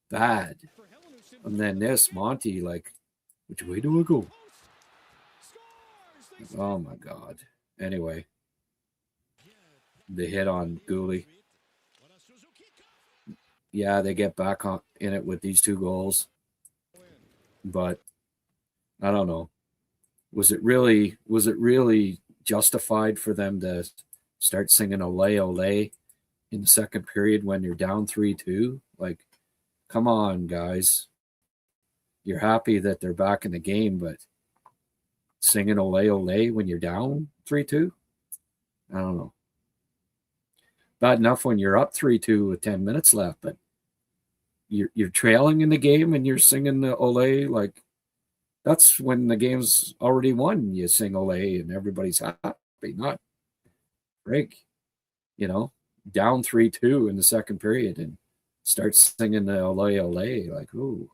Bad. And then this, Monty, like, which way do I go? Oh, my God. Anyway. The hit on Gooley. Yeah, they get back in it with these 2 goals. But I don't know. Was it really justified for them to start singing Ole Ole in the second period when you're down 3-2? Like, come on, guys. You're happy that they're back in the game, but singing Ole Ole when you're down 3-2? I don't know. Bad enough when you're up 3-2 with 10 minutes left, but you're trailing in the game and you're singing the Ole. Like, that's when the game's already won. You sing Ole and everybody's happy. Not break, down 3-2 in the second period and start singing the Ole Ole. Like, ooh,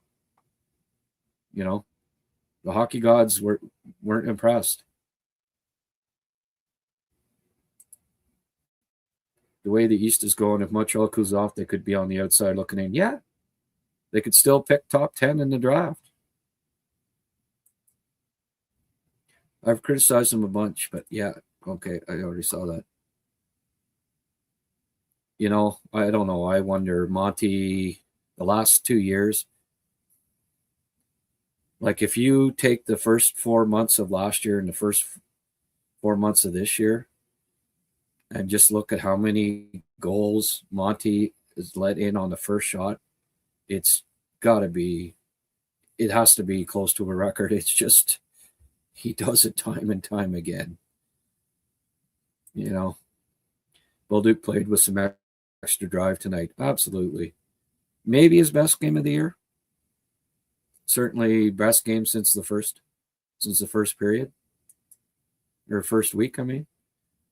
the hockey gods weren't impressed. The way the East is going, if Montreal cools off, they could be on the outside looking in. Yeah, they could still pick top 10 in the draft. I've criticized them a bunch, but yeah, okay, I already saw that. I don't know. I wonder, Monty, the last 2 years, like, if you take the first 4 months of last year and the first 4 months of this year, and just look at how many goals Monty is let in on the first shot, it has to be close to a record. It's just, he does it time and time again. Bolduc played with some extra drive tonight. Absolutely. Maybe his best game of the year. Certainly best game since the first period. Or first week, I mean.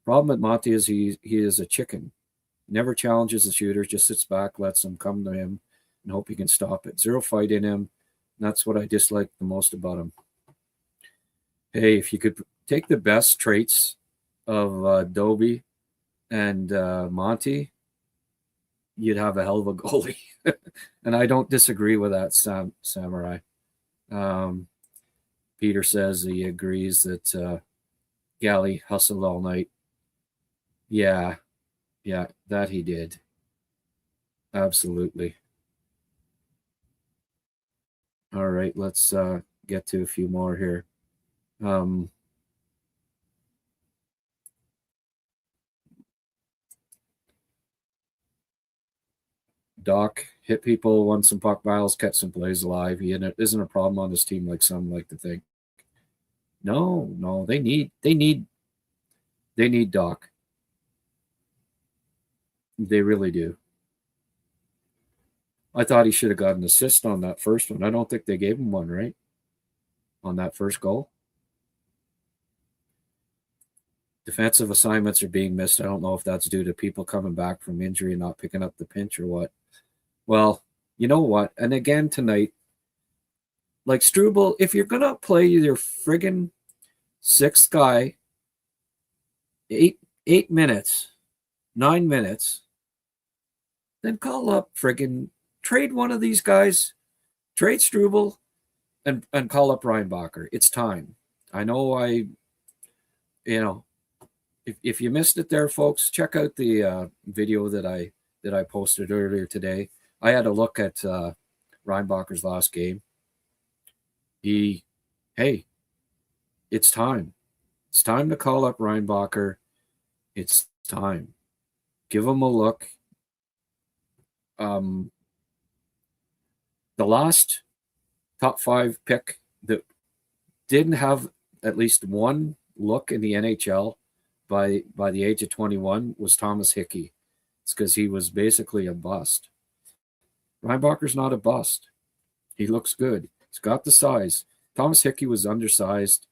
Problem with Monty is he is a chicken. Never challenges the shooters, just sits back, lets them come to him, and hope he can stop it. Zero fight in him. That's what I dislike the most about him. Hey, if you could take the best traits of Dobie and Monty, you'd have a hell of a goalie. And I don't disagree with that, Samurai. Peter says he agrees that Galley hustled all night. Yeah, that he did. Absolutely. All right, let's get to a few more here. Doc hit people, won some puck battles, kept some plays alive. He isn't a problem on this team like some like to think. No, they need Doc. They really do. I thought he should have got an assist on that first one. I don't think they gave him one, right? On that first goal. Defensive assignments are being missed. I don't know if that's due to people coming back from injury and not picking up the pinch or what. Well, you know what? And again tonight, like Struble, if you're going to play your friggin' sixth guy 8 minutes, 9 minutes, then call up friggin' trade one of these guys, trade Struble, and call up Reinbacher. It's time. I know if you missed it there, folks, check out the video that I posted earlier today. I had a look at Reinbacher's last game. It's time. It's time to call up Reinbacher. It's time. Give him a look. The last top 5 pick that didn't have at least one look in the NHL by the age of 21 was Thomas Hickey. It's because he was basically a bust. Reinbacher's not a bust. He looks good. He's got the size. Thomas Hickey was undersized.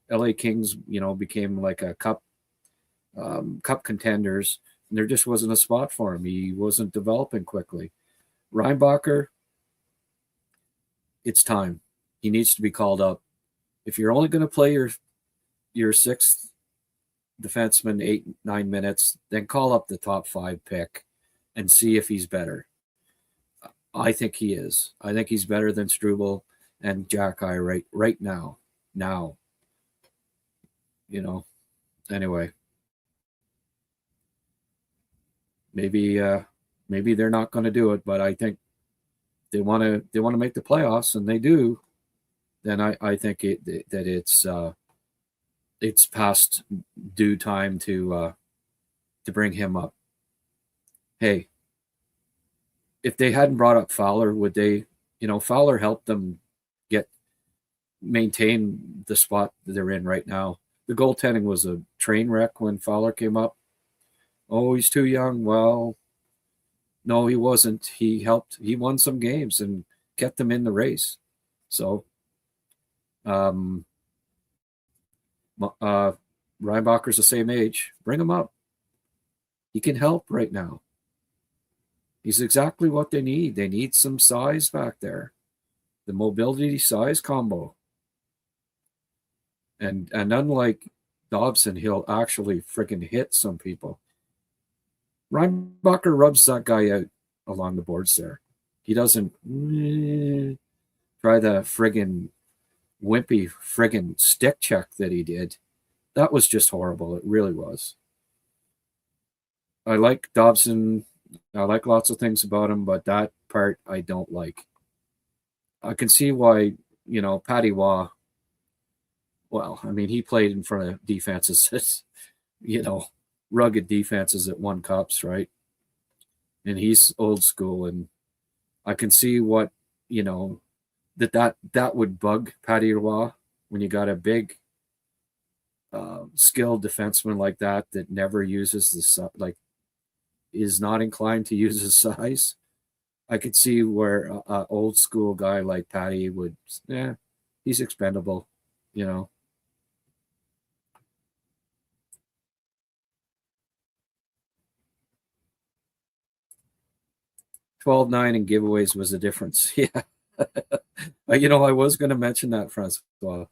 LA Kings, became like a cup contenders, and there just wasn't a spot for him. He wasn't developing quickly. Reinbacher, it's time. He needs to be called up. If you're only going to play your sixth defenseman 8-9 minutes, then call up the top 5 pick and see if he's better. I think he is. I think he's better than Struble and Jack-Eye right now. Anyway. Maybe they're not going to do it, but I think they want to make the playoffs, and they do. Then I think that it's past due time to bring him up. Hey, if they hadn't brought up Fowler, would they? Fowler helped them maintain the spot that they're in right now. The goaltending was a train wreck when Fowler came up. Oh, he's too young. Well, no, he wasn't. He helped. He won some games and kept them in the race. So, Reinbacher's the same age. Bring him up. He can help right now. He's exactly what they need. They need some size back there. The mobility size combo. And unlike Dobson, he'll actually freaking hit some people. Reinbacher rubs that guy out along the boards there. He doesn't try the friggin' wimpy friggin' stick check that he did. That was just horrible. It really was. I like Dobson. I like lots of things about him, but that part I don't like. I can see why, Patty Waugh, well, I mean, he played in front of defenses, rugged defenses that won cups, right? And he's old school, and I can see what, that would bug Patty Waugh when you got a big, skilled defenseman like that never uses is not inclined to use his size. I could see where an old school guy like Patty would, he's expendable, 12-9 and giveaways was the difference. Yeah. I was going to mention that, Francois.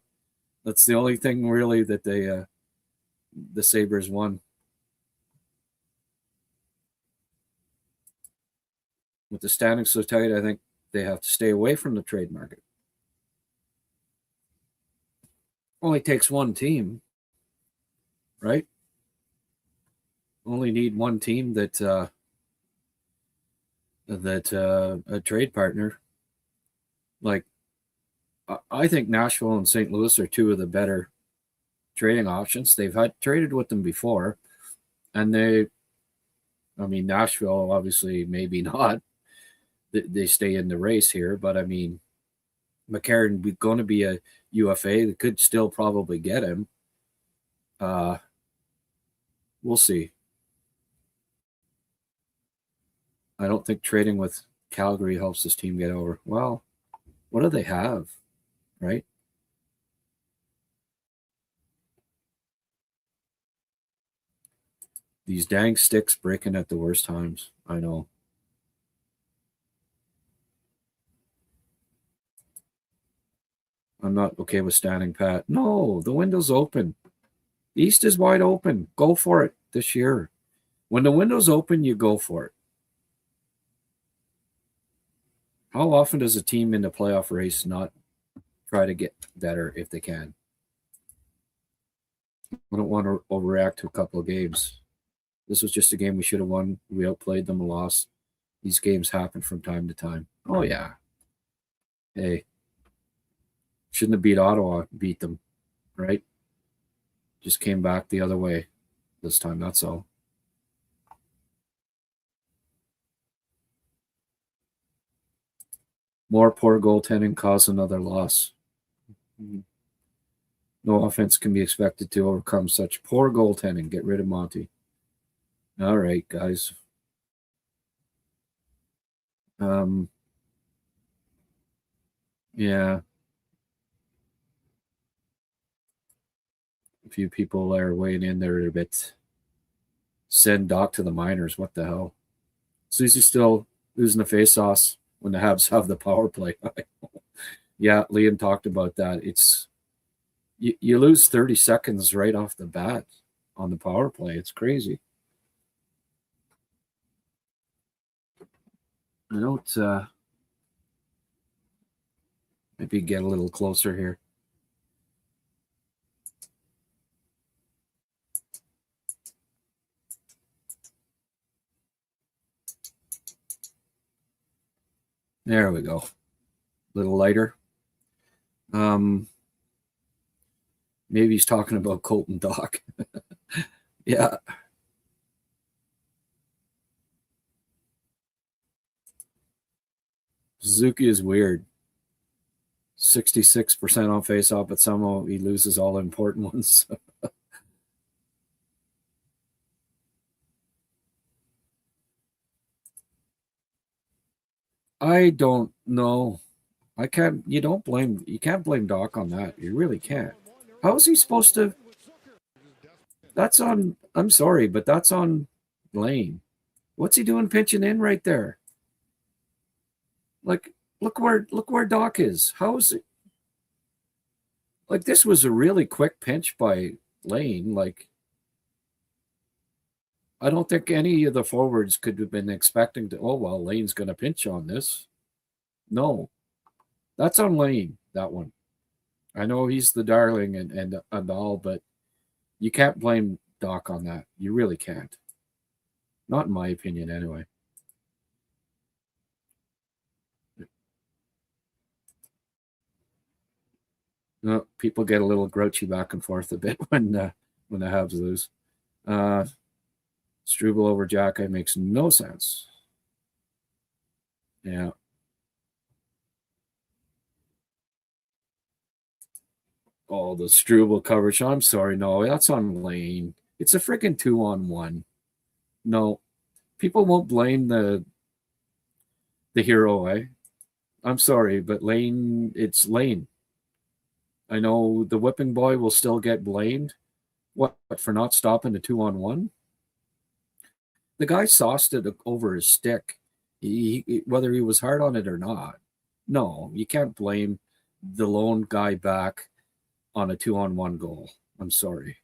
That's the only thing really that the Sabres won. With the standings so tight, I think they have to stay away from the trade market. Only takes one team, right? Only need one team that a trade partner. Like, I think Nashville and St. Louis are two of the better trading options. They've had traded with them before, and Nashville obviously maybe not. They stay in the race here, but McCarron going to be a UFA. They could still probably get him. We'll see. I don't think trading with Calgary helps this team get over. Well, what do they have, right? These dang sticks breaking at the worst times. I know. I'm not okay with standing pat. No, the window's open. The East is wide open. Go for it this year. When the window's open, you go for it. How often does a team in the playoff race not try to get better if they can? I don't want to overreact to a couple of games. This was just a game we should have won. We outplayed them and lost. These games happen from time to time. Oh, yeah. Hey. Shouldn't have beat Ottawa, beat them, right? Just came back the other way this time, that's all. More poor goaltending caused another loss. No offense can be expected to overcome such poor goaltending. Get rid of Monty. All right, guys. Yeah. A few people are weighing in there a bit. Send Doc to the minors. What the hell? Susie's still losing the face-offs when the Habs have the power play. Yeah, Liam talked about that. It's you lose 30 seconds right off the bat on the power play. It's crazy. I don't maybe get a little closer here. There we go. A little lighter. Maybe he's talking about Colton Doc. Yeah. Suzuki is weird. 66% on face-off, but somehow he loses all important ones. I don't know. You can't blame Doc on that. You really can't. How is he supposed to? I'm sorry, but that's on Lane. What's he doing pitching in right there? Like, look where Doc is. How is it? Like, this was a really quick pinch by Lane. Like, I don't think any of the forwards could have been expecting to, Lane's going to pinch on this. No, that's on Lane, that one. I know he's the darling and all, but you can't blame Doc on that. You really can't. Not in my opinion, anyway. No, people get a little grouchy back and forth a bit when the Habs lose. Struble over Jacka makes no sense. Yeah. Oh, the Struble coverage. I'm sorry. No, that's on Lane. It's a freaking 2-on-1. No, people won't blame the hero, eh? I'm sorry, but it's Lane. I know the whipping boy will still get blamed. What, for not stopping the 2-on-1? The guy sauced it over his stick. Whether he was hard on it or not. No, you can't blame the lone guy back on a 2-on-1 goal. I'm sorry.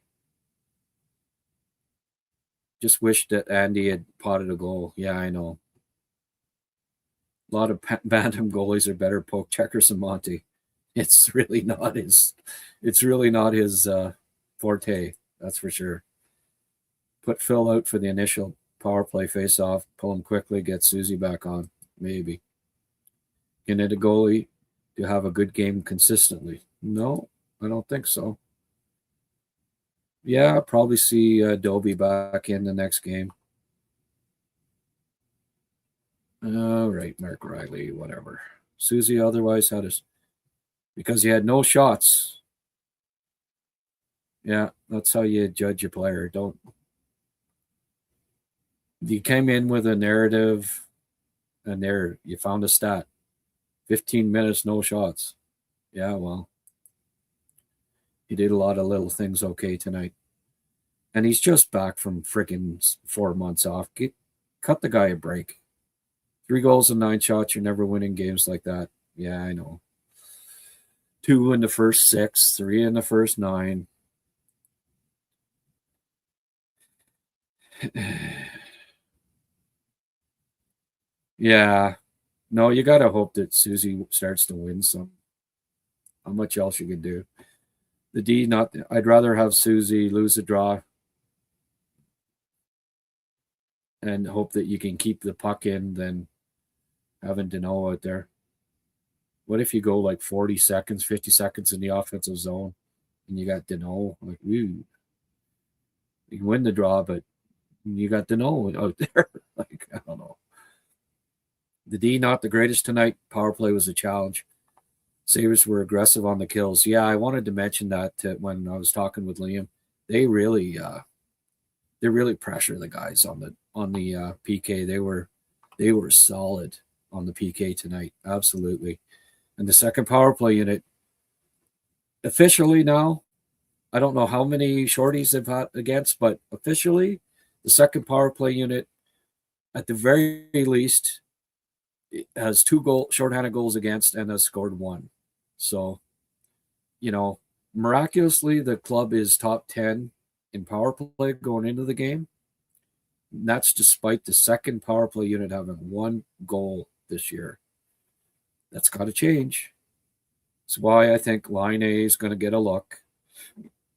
Just wish that Andy had potted a goal. Yeah, I know. A lot of bantam goalies are better poke checkers than Monty. It's really not his. It's really not his forte. That's for sure. Put Phil out for the initial power play face-off. Pull him quickly. Get Susie back on. Maybe. Can it a goalie to have a good game consistently? No, I don't think so. Yeah, I'll probably see Dobie back in the next game. All right, Mark Riley, whatever. Susie otherwise had us because he had no shots. Yeah, that's how you judge a player. Don't. You came in with a narrative, and there you found a stat. 15 minutes, no shots. Yeah, well, he did a lot of little things okay tonight. And he's just back from freaking 4 months off. Cut the guy a break. 3 goals and 9 shots. You're never winning games like that. Yeah, I know. 2 in the first 6, 3 in the first 9. Yeah. No, you got to hope that Susie starts to win some. How much else you can do? The D, not. I'd rather have Susie lose a draw and hope that you can keep the puck in than having Deneau out there. What if you go like 40 seconds, 50 seconds in the offensive zone and you got Deneau? Like, ooh. You can win the draw, but you got Deneau out there. Like, I don't know. The D, not the greatest tonight. Power play was a challenge. Sabres were aggressive on the kills. Yeah, I wanted to mention that when I was talking with Liam. They really pressure the guys on the PK. They were solid on the PK tonight. Absolutely. And the second power play unit, officially now, I don't know how many shorties they've had against, but officially, the second power play unit, at the very least, has 2 shorthanded goals against and has scored 1. So, miraculously, the club is top 10 in power play going into the game. And that's despite the second power play unit having 1 goal this year. That's got to change. That's why I think Line A is going to get a look.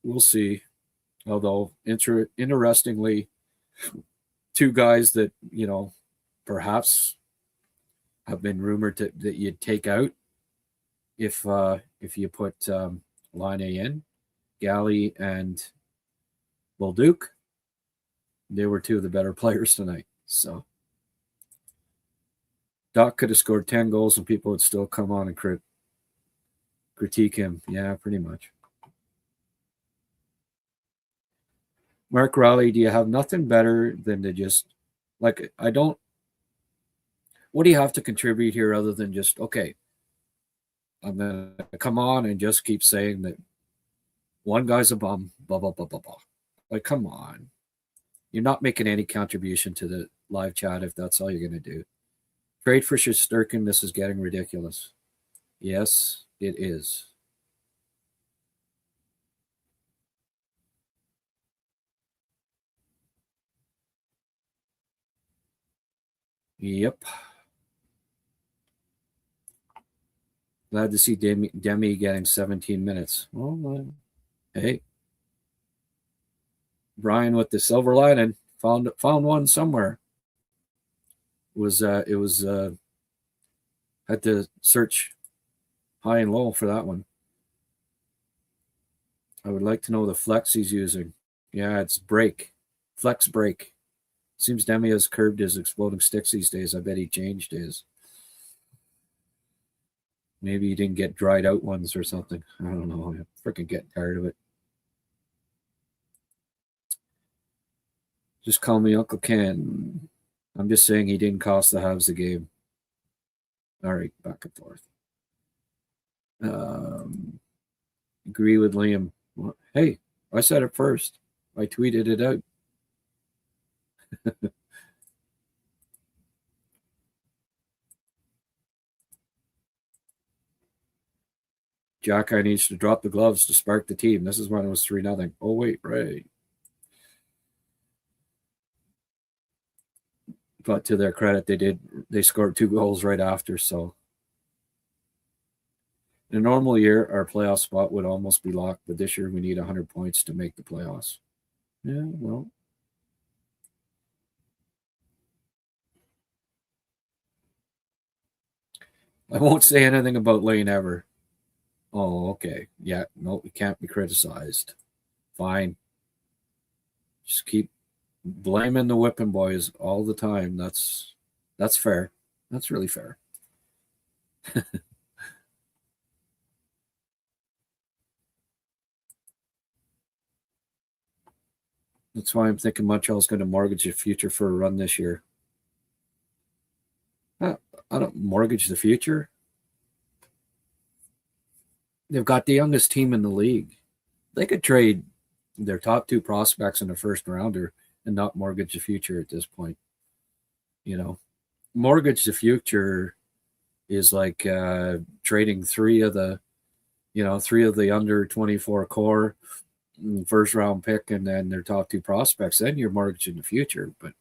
We'll see. Although, interestingly, 2 guys that, perhaps have been rumored that you'd take out if you put Line A in, Galley and Bolduc. They were 2 of the better players tonight. So Doc could have scored 10 goals and people would still come on and critique him. Yeah, pretty much. Mark Rowley, do you have nothing better than to just, what do you have to contribute here other than just, okay, I'm going to come on and just keep saying that one guy's a bum, blah, blah, blah, blah, blah. Like, come on. You're not making any contribution to the live chat if that's all you're going to do. Trade for Shesterkin, this is getting ridiculous. Yes, it is. Yep. Glad to see Demi getting 17 minutes. Well, hey. Brian with the silver lining found one somewhere. Had to search high and low for that one. I would like to know the flex he's using. Yeah, it's flex break. Seems Demi has curbed his exploding sticks these days. I bet he changed his. Maybe he didn't get dried out ones or something. I don't know. I'm freaking getting tired of it. Just call me Uncle Ken. I'm just saying he didn't cost the Habs the game. All right, back and forth. Agree with Liam. Well, hey, I said it first. I tweeted it out. Jack needs to drop the gloves to spark the team. This is when it was 3-0. Oh, wait, right. But to their credit, they scored 2 goals right after. So in a normal year, our playoff spot would almost be locked. But this year, we need 100 points to make the playoffs. Yeah, well. I won't say anything about Lane ever. Oh, okay. Yeah, no, we can't be criticized. Fine. Just keep blaming the whipping boys all the time. That's fair. That's really fair. That's why I'm thinking Montreal's going to mortgage the future for a run this year. I don't mortgage the future. They've got the youngest team in the league. They could trade their top 2 prospects in the first rounder and not mortgage the future at this point. You know, mortgage the future is like trading 3 of the under 24 core first round pick and then their top 2 prospects. Then you're mortgaging the future. But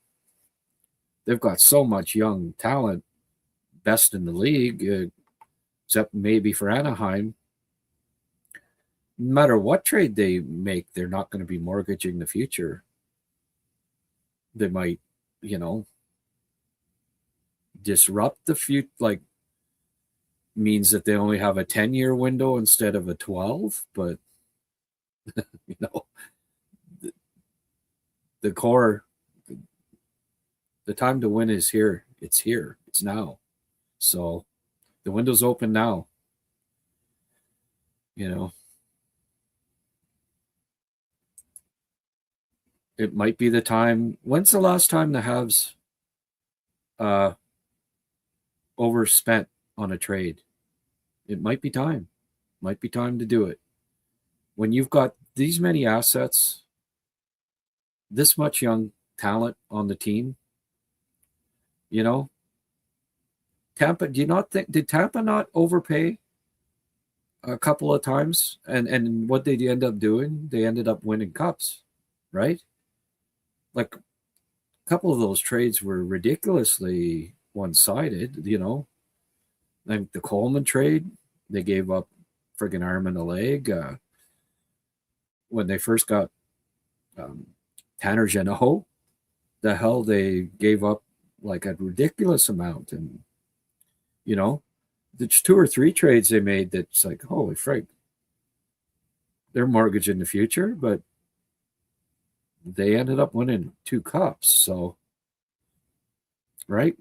they've got so much young talent, best in the league, except maybe for Anaheim. No matter what trade they make, they're not going to be mortgaging the future. They might, disrupt the future, like means that they only have a 10-year window instead of a 12, but the core, the time to win is here. It's here. It's now. So the window's open now. It might be the time. When's the last time the Habs overspent on a trade? It might be time. Might be time to do it. When you've got these many assets, this much young talent on the team, Tampa, did Tampa not overpay a couple of times? And what did they end up doing? They ended up winning cups, right? Like a couple of those trades were ridiculously one-sided, Like the Coleman trade, they gave up friggin' arm and a leg. When they first got Tanner Jeannot, the hell they gave up like a ridiculous amount. And, there's 2 or 3 trades they made that's like, holy frig. They're mortgaging the future, but they ended up winning 2 cups. So, right?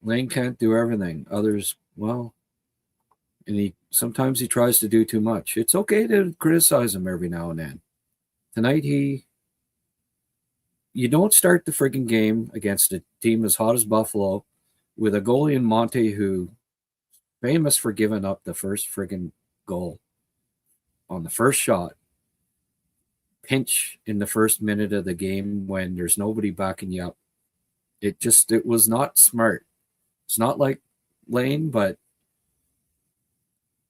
Lane can't do everything. Others, well, and sometimes he tries to do too much. It's okay to criticize him every now and then. Tonight, you don't start the friggin' game against a team as hot as Buffalo with a goalie in Monte who famous for giving up the first friggin' goal on the first shot. Pinch in the first minute of the game when there's nobody backing you up. It was not smart. It's not like Lane, but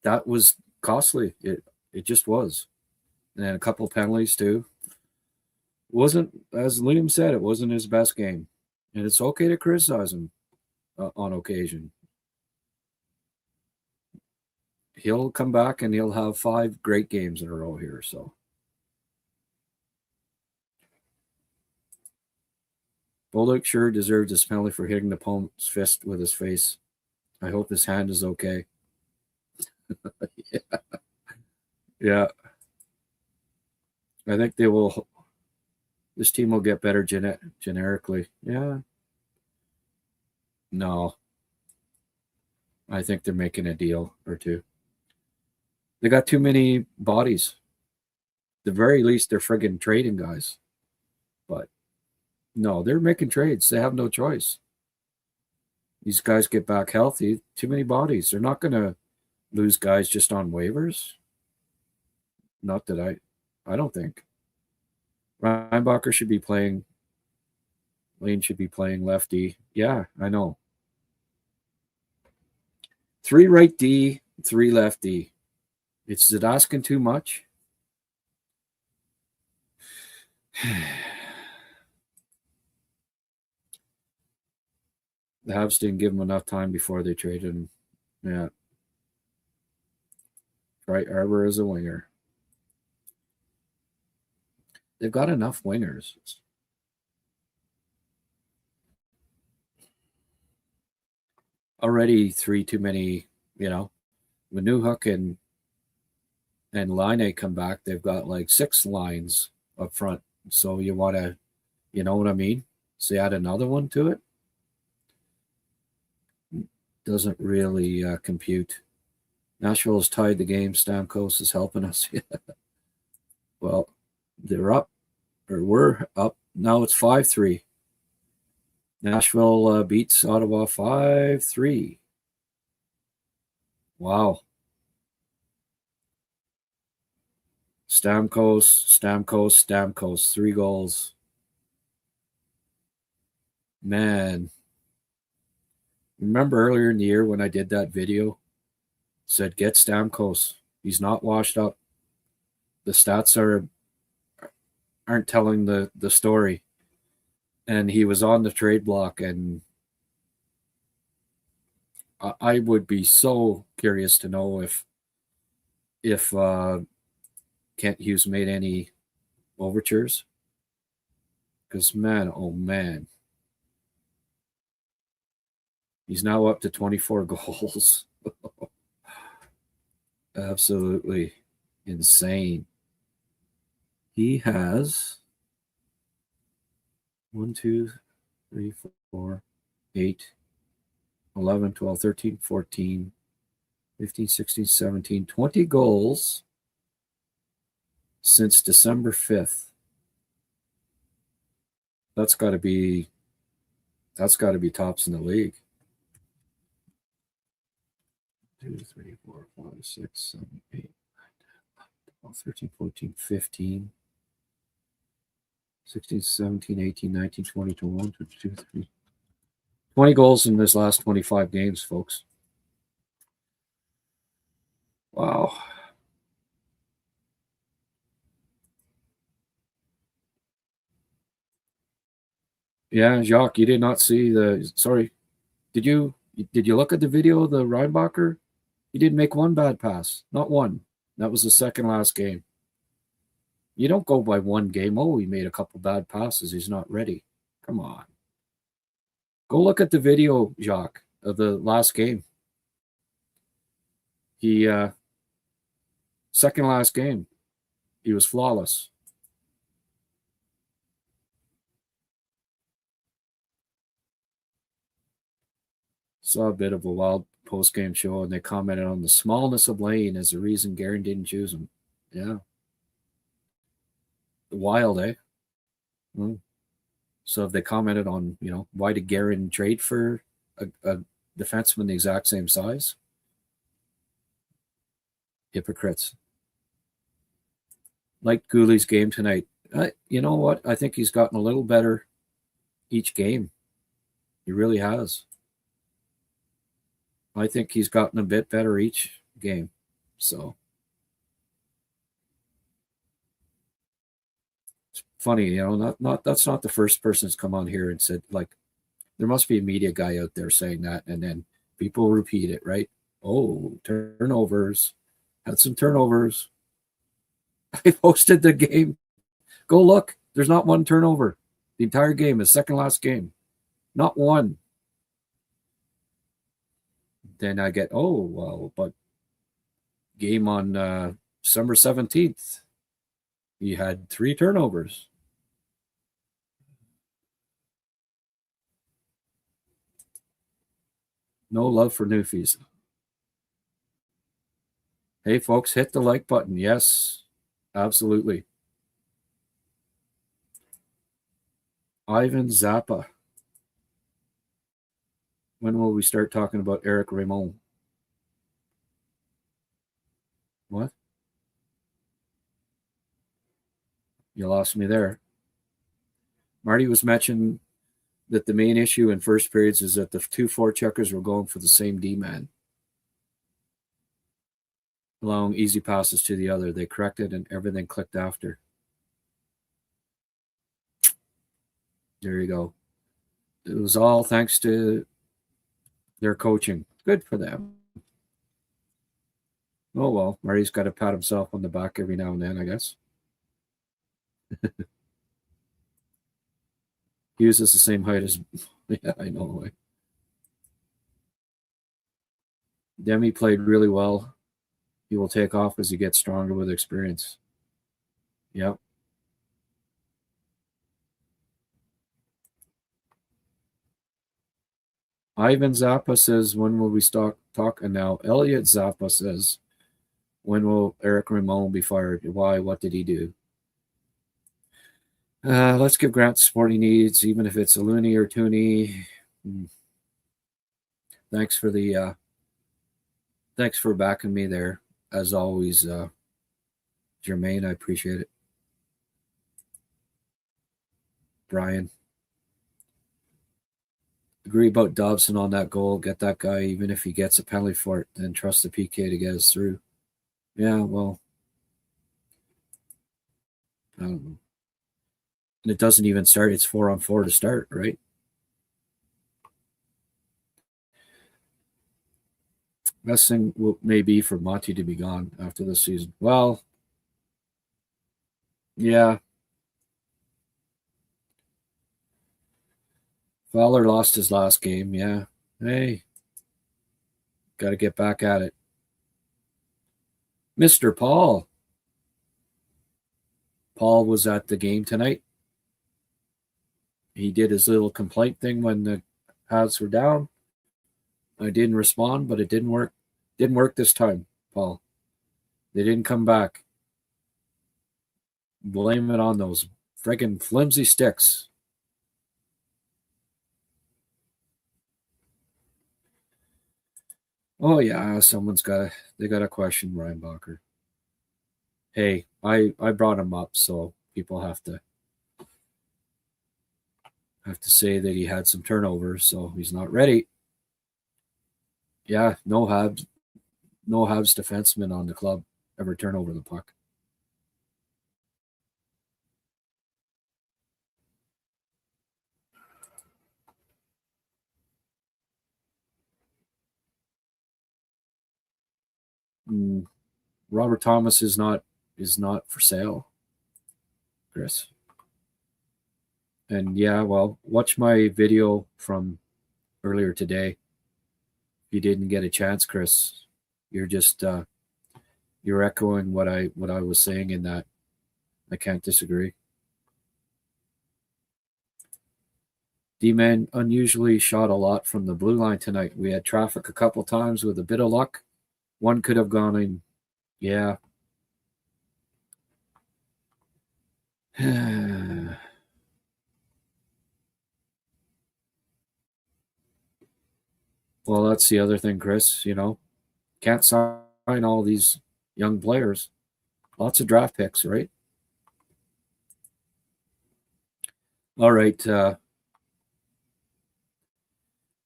that was costly. It just was. And a couple penalties too. Wasn't, as Liam said, it wasn't his best game. And it's okay to criticize him on occasion. He'll come back and he'll have 5 great games in a row here. So Bolduc sure deserved his penalty for hitting the opponent's fist with his face. I hope his hand is okay. Yeah. I think this team will get better generically. Yeah. No. I think they're making a deal or 2. They got too many bodies. At the very least, they're friggin' trading guys. But no, they're making trades. They have no choice. These guys get back healthy. Too many bodies. They're not going to lose guys just on waivers. Not that I don't think. Reinbacher should be playing Lane should be playing lefty. Yeah, I know. 3 right D, 3 left D. Is it asking too much? The Habs didn't give him enough time before they traded him. Yeah. Right, Arbor is a winger. They've got enough wingers. Already 3 too many, when Newhook and Line come back, they've got like 6 lines up front. So you want to, you know what I mean? So you add another one to it. Doesn't really compute. Nashville has tied the game. Stamkos is helping us. Well, they're up, or we're up. Now it's 5-3. Nashville beats Ottawa 5-3. Wow. Stamkos. 3 goals. Man. Remember earlier in the year when I did that video? Said, get Stamkos. He's not washed up. The stats aren't telling the story. And he was on the trade block, and I would be so curious to know if Kent Hughes made any overtures. Because, man, oh, man. He's now up to 24 goals. Absolutely insane. He has 1, 2, 3, 4, 8, 11, 12, 13, 14, 15, 16, 17, 20 goals since December 5th. That's got to be tops in the league. 2, 3, 4, 5, 6, 7, 8, 9, 10, 12, 13, 14, 15, 16, 17, 18, 19, 20, 21, 22, 23. 20 goals in his last 25 games, folks. Wow. Yeah, Jacques, you did not see sorry. Did you look at the video of the Reinbacher? He didn't make one bad pass. Not one. That was the second last game. You don't go by one game. Oh, he made a couple bad passes. He's not ready. Come on. Go look at the video, Jacques, of the last game. He second last game, he was flawless. Saw a bit of a wild post-game show, and they commented on the smallness of Lane as the reason Guerin didn't choose him. Yeah. Wild, eh? So if they commented on, why did Guerin trade for a defenseman the exact same size? Hypocrites. Like Gooley's game tonight. You know what? I think he's gotten a little better each game. He really has. I think he's gotten a bit better each game. So it's funny, not that's not the first person that's come on here and said, like, there must be a media guy out there saying that, and then people repeat it, right? Oh, turnovers. Had some turnovers. I posted the game. Go look. There's not one turnover. The entire game is second last game. Not one. Then I get, oh, well, but game on December 17th, he had 3 turnovers. No love for Newfies. Hey, folks, hit the like button. Yes, absolutely. Ivan Zappa. When will we start talking about Eric Raymond? What? You lost me there. Marty was mentioning that the main issue in first periods is that the two forecheckers were going for the same D-man, allowing easy passes to the other. They corrected and everything clicked after. There you go. It was all thanks to their coaching. Good for them. Oh, well, Marty's got to pat himself on the back every now and then, I guess. Hughes is the same height as... Yeah, I know. Demi played really well. He will take off as he gets stronger with experience. Yep. Ivan Zappa says, when will we stop talking now? Elliot Zappa says, when will Eric Ramon be fired? Why? What did he do? Let's give Grant support he needs, even if it's a loony or toony. Thanks for the thanks for backing me there. As always, Jermaine, I appreciate it. Brian. Agree about Dobson on that goal. Get that guy, even if he gets a penalty for it, then trust the PK to get us through. Yeah, well, I don't know. And it doesn't even start. It's 4-on-4 to start, right? Best thing may be for Monty to be gone after this season. Well, yeah. Fowler lost his last game, yeah. Hey, got to get back at it. Mr. Paul. Paul was at the game tonight. He did his little complaint thing when the Habs were down. I didn't respond, but it didn't work. Didn't work this time, Paul. They didn't come back. Blame it on those friggin' flimsy sticks. Oh yeah, they got to question Ryan Bacher. Hey, I brought him up, so people have to say that he had some turnovers, so he's not ready. Yeah, no Habs defenseman on the club ever turn over the puck. Robert Thomas is not for sale, Chris. And yeah, well, watch my video from earlier today. If you didn't get a chance, Chris, you're just you're echoing what I was saying in that. I can't disagree. D-Man unusually shot a lot from the blue line tonight. We had traffic a couple times with a bit of luck. One could have gone in. Yeah. Well, that's the other thing, Chris. Can't sign all these young players. Lots of draft picks, right? All right. I'm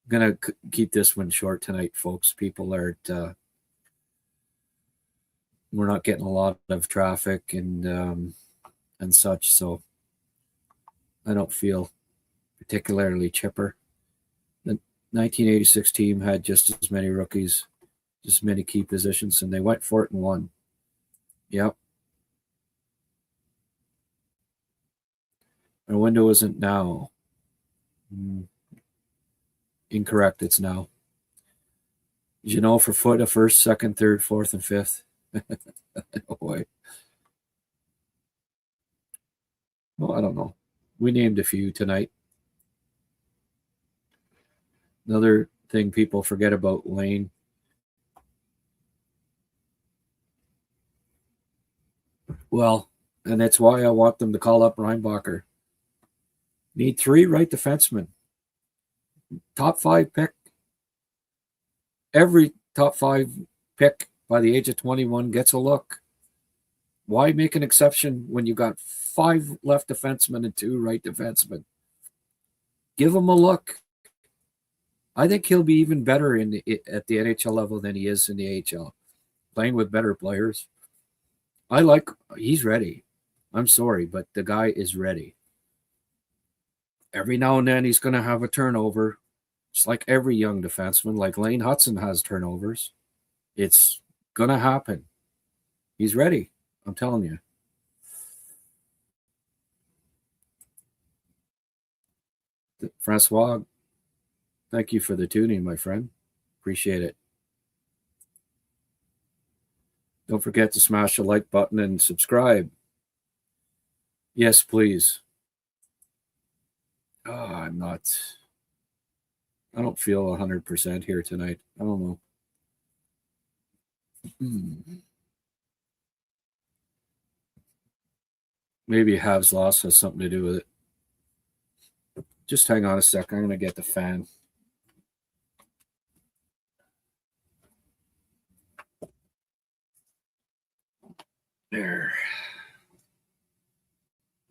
going to keep this one short tonight, folks. People are we're not getting a lot of traffic and such, so I don't feel particularly chipper. The 1986 team had just as many rookies, just as many key positions, and they went for it and won. Yep. Our window isn't now. Incorrect. It's now. For foot, a first, second, third, fourth, and fifth. Oh boy. Well, I don't know. We named a few tonight. Another thing people forget about Lane. Well, and that's why I want them to call up Reinbacher. Need 3 right defensemen. Top 5 pick. Every top 5 pick by the age of 21 gets a look. Why make an exception when you got 5 left defensemen and 2 right defensemen? Give him a look. I think he'll be even better at the NHL level than he is in the AHL, playing with better players. He's ready. I'm sorry, but the guy is ready. Every now and then he's going to have a turnover. It's like every young defenseman, like Lane Hudson has turnovers. It's going to happen. He's ready. I'm telling you. Francois, thank you for the tuning, my friend. Appreciate it. Don't forget to smash the like button and subscribe. Yes, please. Oh, I don't feel 100% here tonight. I don't know. Maybe Habs loss has something to do with it. Just hang on a sec. I'm going to get the fan. There,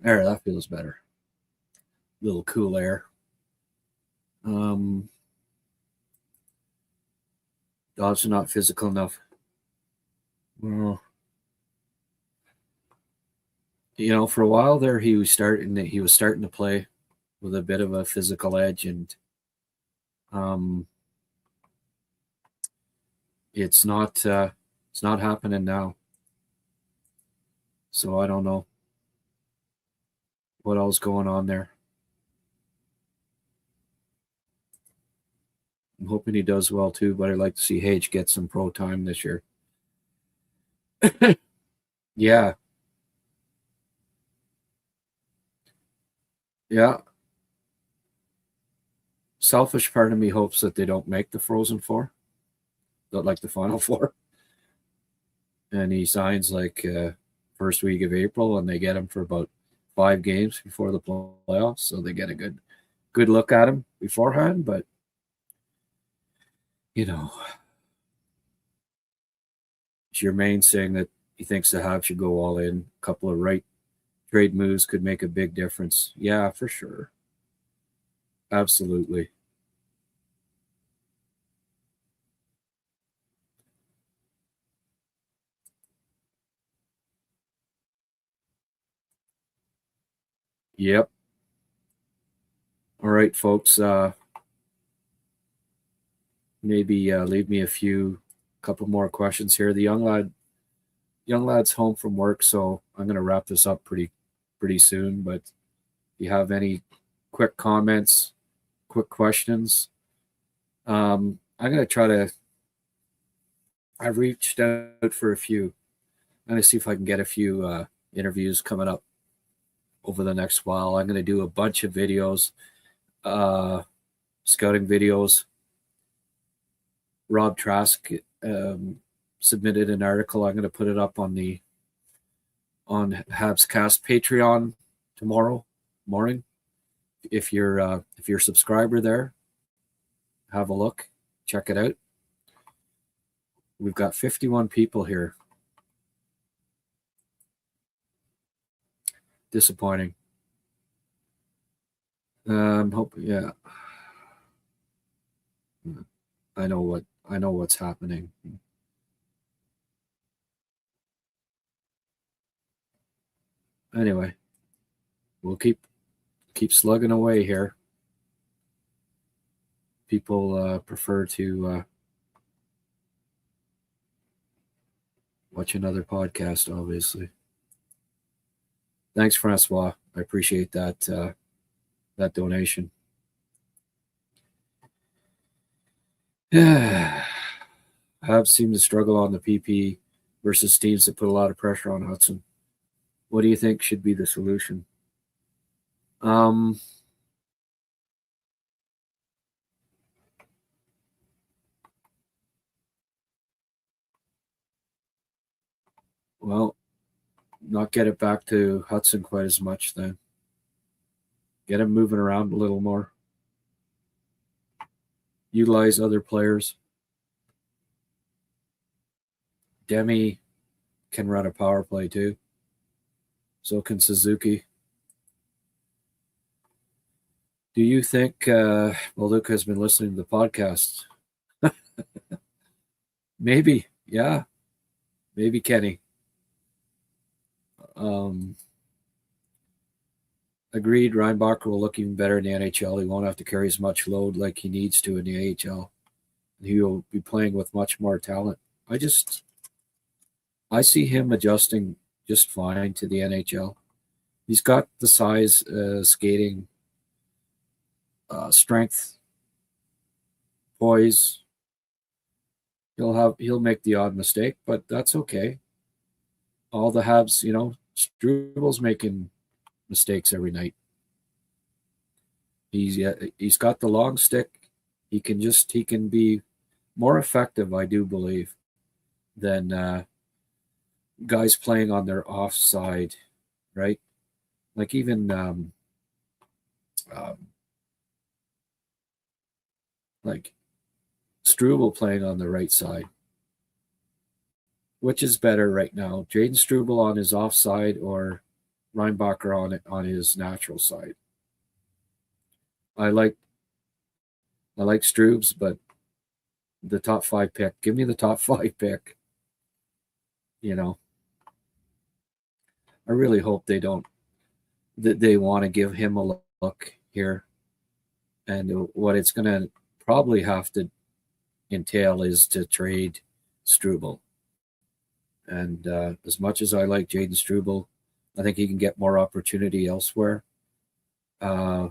that feels better. A little cool air. Dogs are not physical enough. Well, for a while there, he was starting to play with a bit of a physical edge, and it's not happening now. So I don't know what else going on there. I'm hoping he does well too, but I'd like to see H get some pro time this year. Yeah. Yeah. Selfish part of me hopes that they don't make the Frozen Four, like the Final Four. And he signs first week of April, and they get him for about 5 games before the playoffs, so they get a good look at him beforehand. But Germain saying that he thinks the Habs should go all in. A couple of right trade moves could make a big difference. Yeah, for sure. Absolutely. Yep. All right, folks. Maybe leave me a couple more questions here. The young lad's home from work, so I'm going to wrap this up pretty soon. But if you have any quick comments, quick questions, I'm going to try to. I've reached out for a few. I'm going to see if I can get a few interviews coming up over the next while. I'm going to do a bunch of videos, scouting videos. Rob Trask submitted an article. I'm going to put it up on HabsCast Patreon tomorrow morning. If you're a subscriber there, have a look, check it out. We've got 51 people here. Disappointing. Yeah. I know what's happening. Anyway, we'll keep slugging away here. People prefer to watch another podcast, obviously. Thanks, Francois. I appreciate that donation. Habs seem to struggle on the PP versus teams that put a lot of pressure on Hudson. What do you think should be the solution? Well, not get it back to Hudson quite as much then. Get him moving around a little more. Utilize other players. Demi can run a power play too. So can Suzuki. Do you think, Luke has been listening to the podcast? Maybe, yeah. Maybe Kenny. Agreed, Reinbacher will look even better in the NHL. He won't have to carry as much load like he needs to in the AHL. He will be playing with much more talent. I see him adjusting just fine to the NHL. He's got the size, skating, strength, poise. He'll make the odd mistake, but that's okay. All the Habs, Strubal's making mistakes every night. He's got the long stick. He can be more effective, I do believe, than guys playing on their offside, right? Like even like Struble playing on the right side. Which is better right now, Jaden Struble on his offside or Reinbacher on his natural side? I like Strubes, but the top 5 pick. Give me the top 5 pick. I really hope they don't. That they want to give him a look here, and what it's going to probably have to entail is to trade Struble. And as much as I like Jaden Struble, I think he can get more opportunity elsewhere. I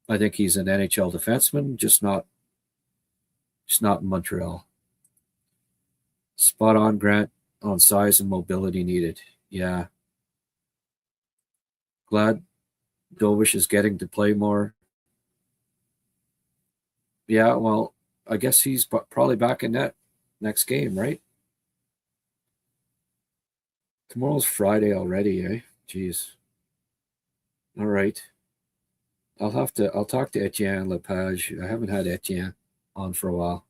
think he's an NHL defenseman, just not in Montreal. Spot on, Grant, on size and mobility needed. Yeah. Glad Dovish is getting to play more. Yeah, well, I guess he's probably back in net next game, right? Tomorrow's Friday already, eh? Jeez. All right. I'll talk to Etienne Lepage. I haven't had Etienne on for a while.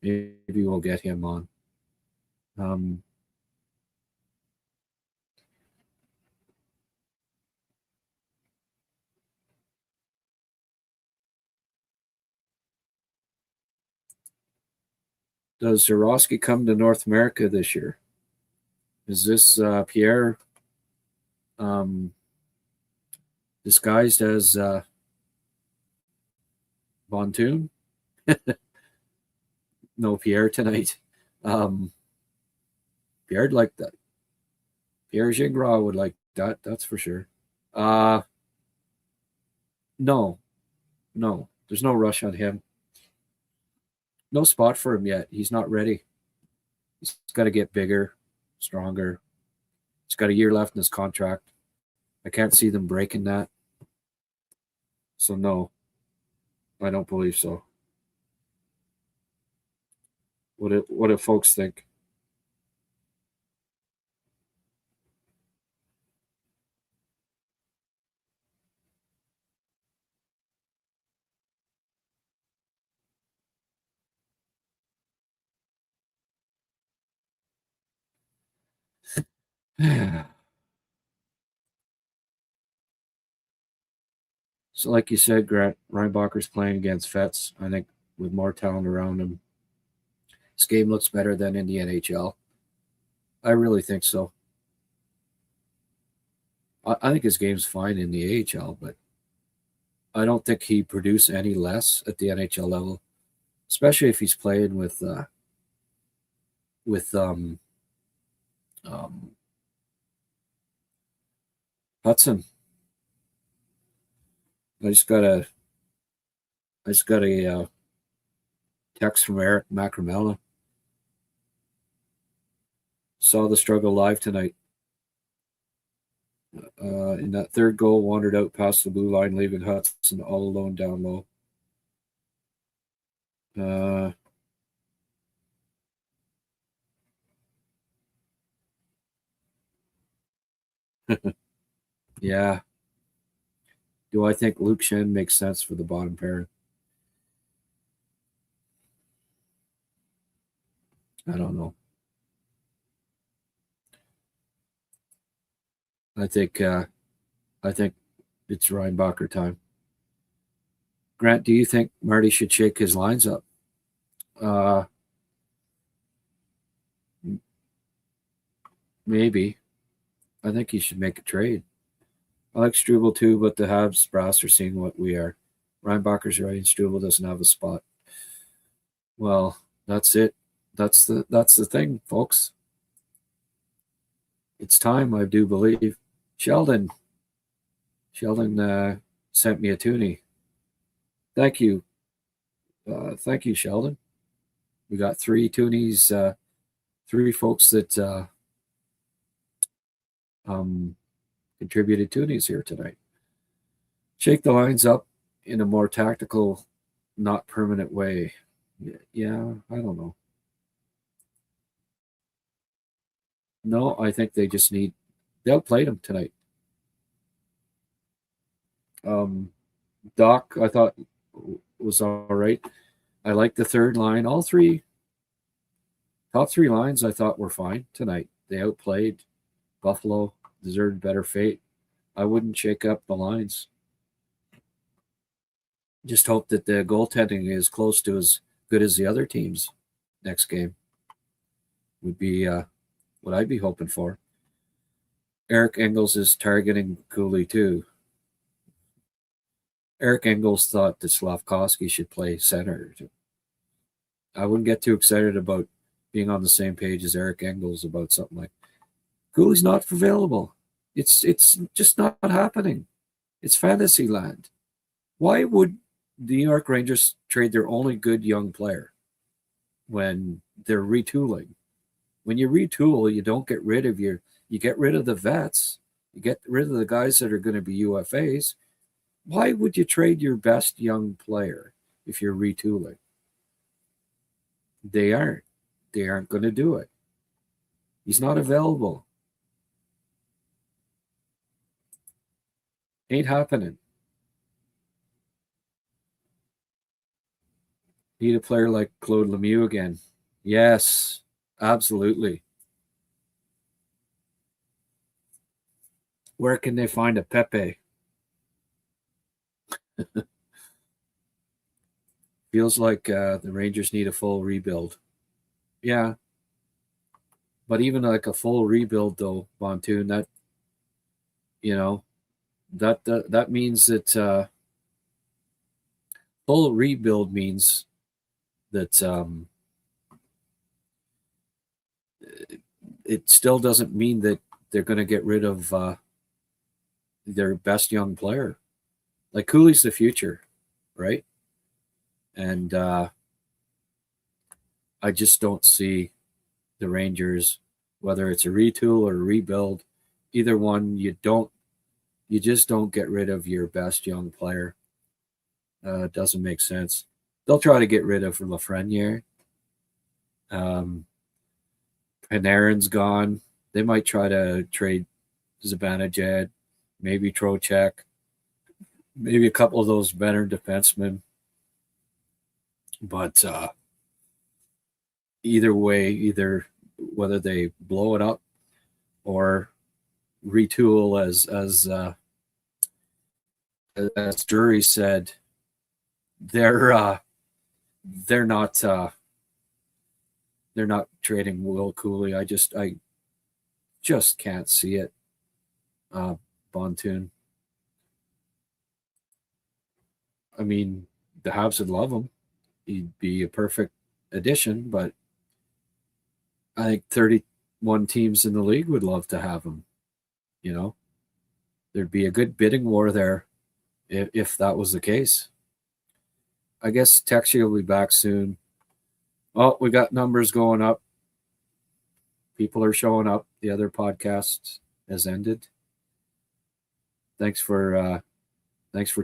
Maybe we'll get him on. Does Zurowski come to North America this year? Is this Pierre disguised as Bontoon? No Pierre tonight. Pierre'd like that. Pierre Gingras would like that, that's for sure. No. There's no rush on him. No spot for him yet. He's not ready. He's got to get bigger, stronger. He's got a year left in his contract. I can't see them breaking that. So no, I don't believe so. What do folks think? So, like you said, Grant, Reinbacher's playing against vets. I think with more talent around him, his game looks better than in the NHL. I really think so. I think his game's fine in the AHL, but I don't think he produced any less at the NHL level, especially if he's playing with Hudson. I just got a text from Eric Macramella. Saw the struggle live tonight. In that third goal, wandered out past the blue line, leaving Hudson all alone down low. Yeah. Do I think Luke Shen makes sense for the bottom pair? I don't know. I think it's Reinbacher time. Grant, do you think Marty should shake his lines up? Maybe. I think he should make a trade. I like Struble too, but the Habs brass are seeing what we are. Reinbacher's right, and Struble doesn't have a spot. Well, that's it. That's the thing, folks. It's time, I do believe. Sheldon sent me a toonie. Thank you. Thank you, Sheldon. We got 3 toonies, 3 folks that contributed toonies here tonight. Shake the lines up in a more tactical, not permanent way. Yeah, I don't know. No, I think they just need. They outplayed them tonight. Doc, I thought was all right. I like the third line. All 3 top 3 lines I thought were fine tonight. They outplayed. Buffalo deserved better fate. I wouldn't shake up the lines. Just hope that the goaltending is close to as good as the other teams next game. Would be what I'd be hoping for. Eric Engels is targeting Cooley too. Eric Engels thought that Slafkovsky should play center. I wouldn't get too excited about being on the same page as Eric Engels about something like Cooley's not available. It's just not happening. It's fantasy land. Why would the New York Rangers trade their only good young player when they're retooling? When you retool, you don't get rid of you get rid of the vets. You get rid of the guys that are going to be UFAs. Why would you trade your best young player if you're retooling? They aren't. They aren't going to do it. He's not available. Ain't happening. Need a player like Claude Lemieux again. Yes, absolutely. Where can they find a Pepe? Feels like the Rangers need a full rebuild. Yeah. But even like a full rebuild, though, Bontoon, that, that means that full rebuild means that it still doesn't mean that they're going to get rid of their best young player. Like Cooley's the future, right? And I just don't see the Rangers, whether it's a retool or a rebuild, either one, you just don't get rid of your best young player. It doesn't make sense. They'll try to get rid of Lafreniere. Panarin's gone. They might try to trade Zibanejad, maybe Trocheck, maybe a couple of those better defensemen. But either way, either whether they blow it up or retool, as Drury said, they're not trading Will Cooley. I just can't see it. Bontoon. I mean, the Habs would love him. He'd be a perfect addition, but I think 31 teams in the league would love to have him. There'd be a good bidding war there if that was the case. I guess Texie will be back soon. Oh, we got numbers going up. People are showing up. The other podcast has ended. Thanks for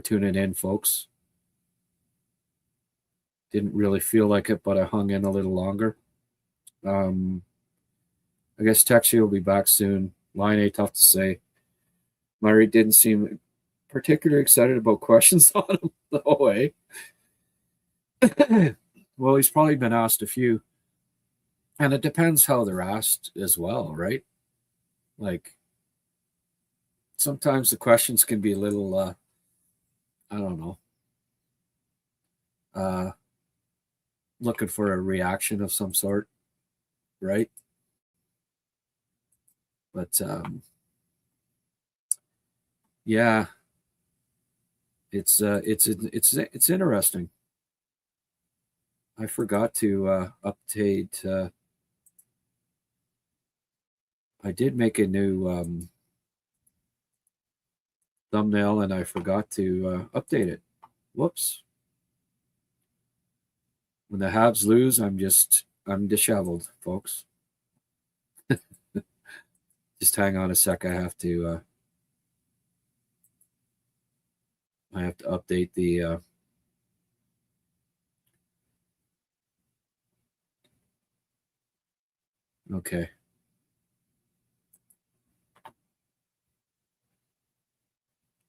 tuning in, folks. Didn't really feel like it, but I hung in a little longer. I guess Texie will be back soon. Line A, tough to say. Murray didn't seem particularly excited about questions on him, though, eh? Well, he's probably been asked a few. And it depends how they're asked as well, right? Like, sometimes the questions can be a little, I don't know, looking for a reaction of some sort, right? But yeah, it's interesting. I forgot to update. I did make a new thumbnail, and I forgot to update it. Whoops. When the Habs lose, I'm disheveled, folks. Just hang on a sec. I have to update the okay.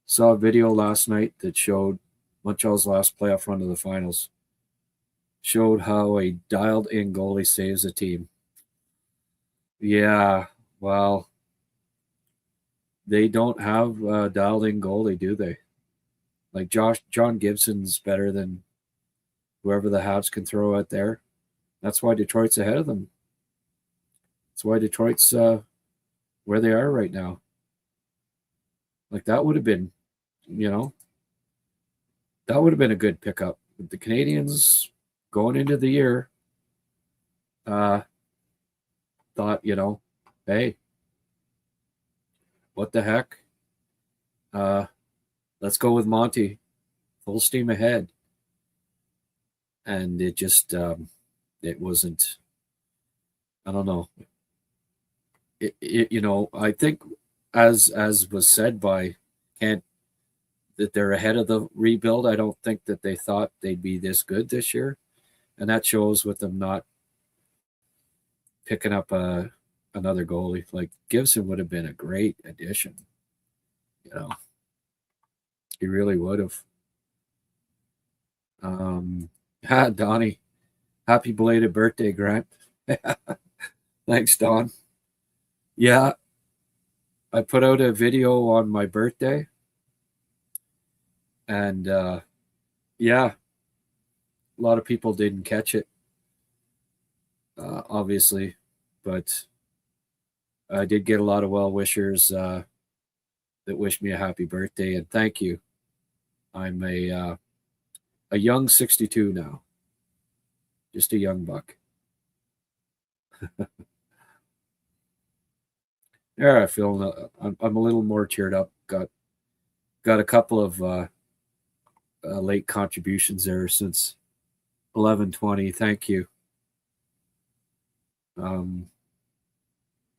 Saw a video last night that showed Montreal's last playoff run to the finals. Showed how a dialed-in goalie saves a team. Yeah, well, they don't have a dialed-in goalie, do they? Like John Gibson's better than whoever the Habs can throw out there. That's why Detroit's ahead of them. That's why Detroit's where they are right now. Like that would have been, that would have been a good pickup. The Canadians going into the year thought, hey, what the heck? Let's go with Monty, full steam ahead. And it just, it wasn't, I don't know. I think as was said by Kent, that they're ahead of the rebuild. I don't think that they thought they'd be this good this year. And that shows with them not picking up another goalie. Like Gibson would have been a great addition. He really would have. Donnie, happy belated birthday, Grant. Thanks, Don. Yeah, I put out a video on my birthday. And yeah, a lot of people didn't catch it, obviously, but I did get a lot of well-wishers that wished me a happy birthday, and thank you. I'm a young 62 now, just a young buck. Yeah, I feel I'm a little more cheered up. Got a couple of late contributions there since 11:20. Thank you.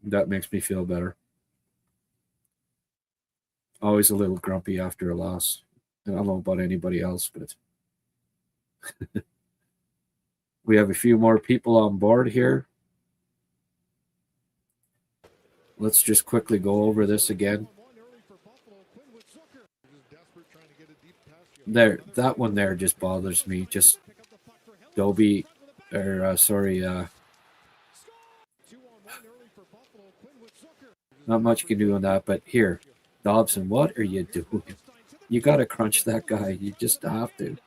That makes me feel better. Always a little grumpy after a loss. I don't know about anybody else, but we have a few more people on board here. Let's just quickly go over this again. There, that one there just bothers me. Just Dobie, not much you can do on that, but here, Dobson, what are you doing? You got to crunch that guy. You just have to.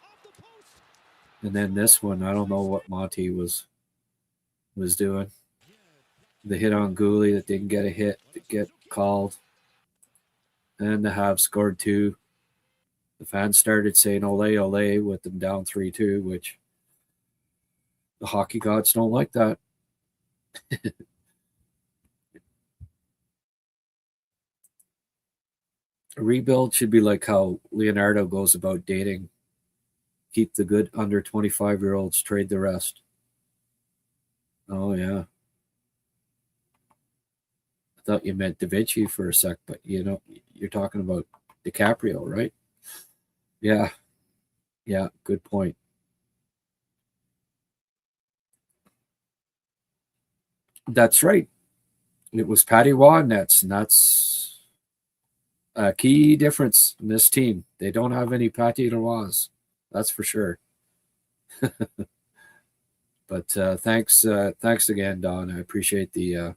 And then this one, I don't know what Monty was doing. The hit on Gooley that didn't get a hit, that get called. And the Habs scored 2. The fans started saying ole, ole with them down 3-2, which the hockey gods don't like that. A rebuild should be like how Leonardo goes about dating. Keep the good under 25-year-olds, trade the rest. Oh, yeah. I thought you meant Da Vinci for a sec, but you're talking about DiCaprio, right? Yeah. Yeah, good point. That's right. It was Patty Waugh Nets, and that's a key difference in this team. They don't have any Patty Roys, that's for sure. But thanks again, Don. I appreciate the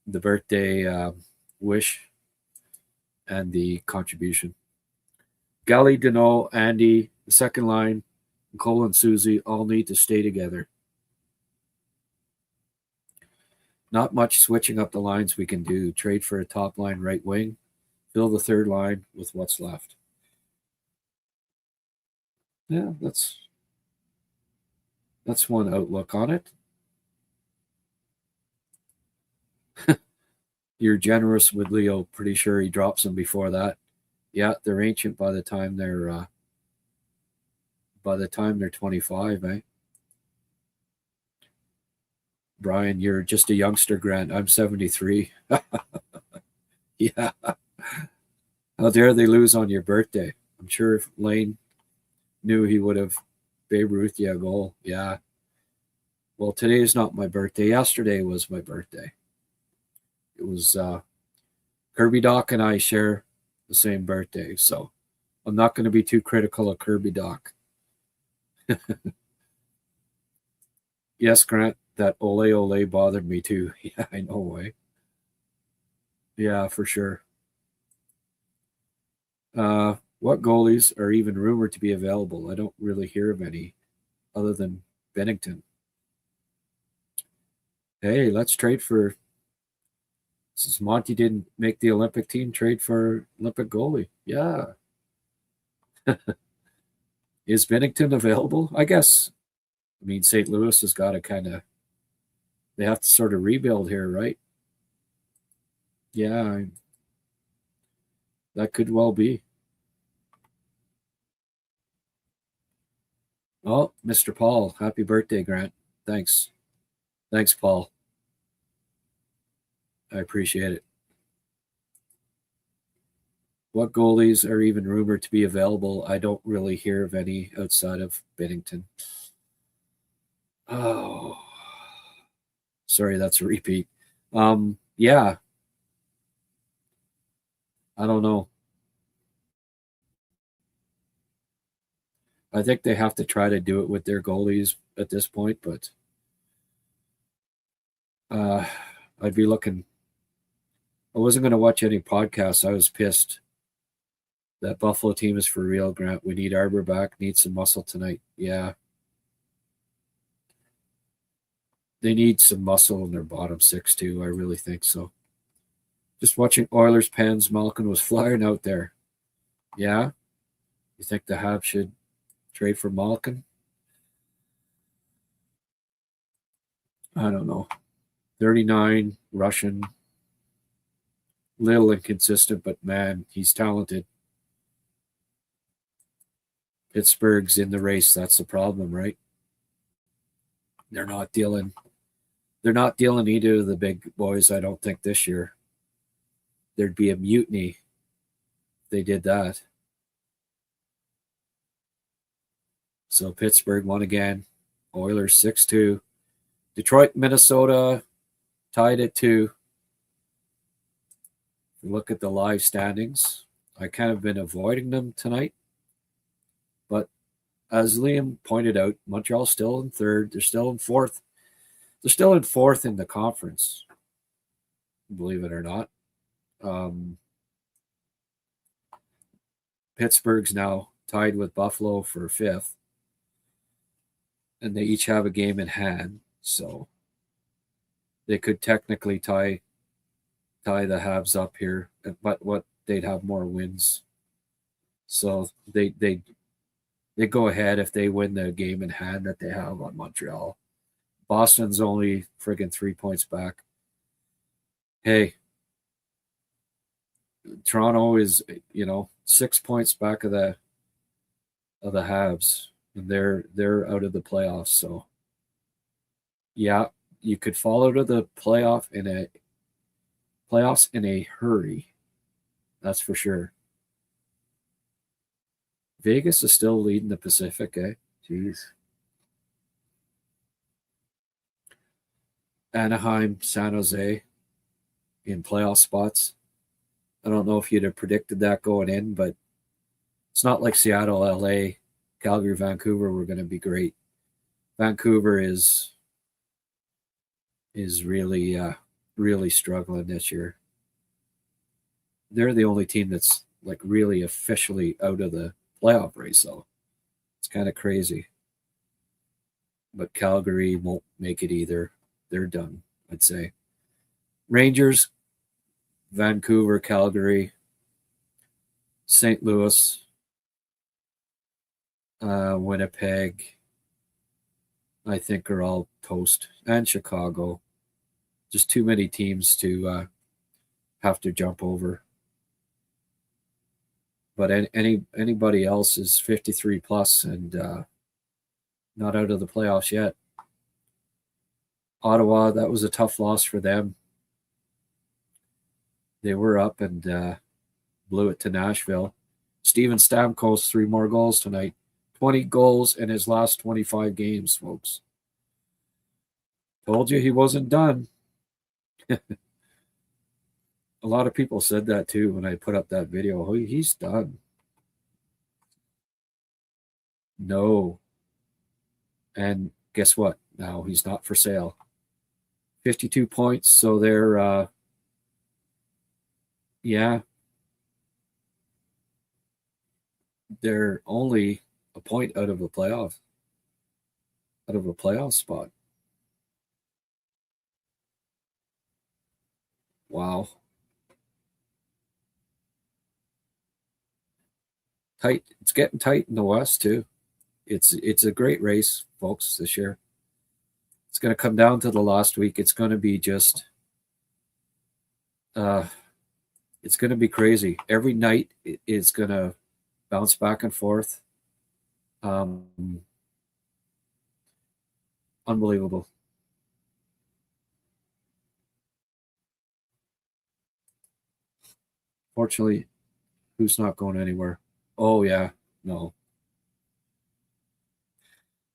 birthday wish and the contribution. Gally, Deneau, Andy, the second line, Cole and Susie all need to stay together. Not much switching up the lines we can do. Trade for a top line right wing. Fill the third line with what's left. Yeah, that's one outlook on it. You're generous with Leo. Pretty sure he drops them before that. Yeah, they're ancient by the time they're 25, eh? Brian, you're just a youngster, Grant. I'm 73. Yeah. How dare they lose on your birthday? I'm sure if Lane knew, he would have Babe Ruth you a goal. Yeah. Well, today is not my birthday. Yesterday was my birthday. It was Kirby Doc and I share the same birthday, so I'm not going to be too critical of Kirby Doc. Yes, Grant, that ole ole bothered me too. Yeah, I know, way. Yeah, for sure. What goalies are even rumored to be available? I don't really hear of any other than Bennington. Hey, let's trade for, since Monty didn't make the Olympic team, trade for Olympic goalie. Yeah. Is Bennington available? I guess. I mean, St. Louis has got to they have to sort of rebuild here, right? Yeah, that could well be. Oh, Mr. Paul, happy birthday, Grant. Thanks. Thanks, Paul. I appreciate it. What goalies are even rumored to be available? I don't really hear of any outside of Bennington. Oh, sorry, that's a repeat. Yeah. I don't know. I think they have to try to do it with their goalies at this point, but I'd be looking. I wasn't going to watch any podcasts. I was pissed. That Buffalo team is for real, Grant. We need Arbor back. Need some muscle tonight. Yeah. They need some muscle in their bottom six, too. I really think so. Just watching Oilers Pens. Malkin was flying out there. Yeah? You think the Habs should trade for Malkin? I don't know. 39, Russian. Little inconsistent, but man, he's talented. Pittsburgh's in the race. That's the problem, right? They're not dealing either of the big boys, I don't think, this year. There'd be a mutiny if they did that. So Pittsburgh won again. Oilers 6-2. Detroit, Minnesota tied at 2. Look at the live standings. I kind of been avoiding them tonight. But as Liam pointed out, Montreal's still in third. They're still in fourth. They're still in fourth in the conference, believe it or not. Pittsburgh's now tied with Buffalo for fifth. And they each have a game in hand. So they could technically tie the Habs up here, but they'd have more wins. So they go ahead if they win the game in hand that they have on Montreal. Boston's only friggin' 3 points back. Hey, Toronto is 6 points back of the Habs, and they're out of the playoffs. So yeah, you could fall out of the playoffs in a hurry. That's for sure. Vegas is still leading the Pacific, eh? Jeez. Anaheim, San Jose in playoff spots. I don't know if you'd have predicted that going in, but it's not like Seattle, LA, Calgary, Vancouver were going to be great. Vancouver is really struggling this year. They're the only team that's like really officially out of the playoff race, though. It's kind of crazy. but Calgary won't make it either. They're done, I'd say. Rangers, Vancouver, Calgary, St. Louis, Winnipeg, I think are all toast, and Chicago. Just too many teams to have to jump over. But anybody else is 53 plus and not out of the playoffs yet. Ottawa, that was a tough loss for them. They were up and blew it to Nashville. Steven Stamkos, 3 more goals tonight. 20 goals in his last 25 games, folks. Told you he wasn't done. A lot of people said that too when I put up that video. Oh, he's done. No. And guess what? Now he's not for sale. 52 points, so they're they're only a point out of a playoff spot. Wow. Tight. It's getting tight in the West too. It's a great race, folks, this year. It's going to come down to the last week. It's going to be just it's going to be crazy. Every night it's going to bounce back and forth. Unbelievable. Fortunately, who's not going anywhere? Oh, yeah. No.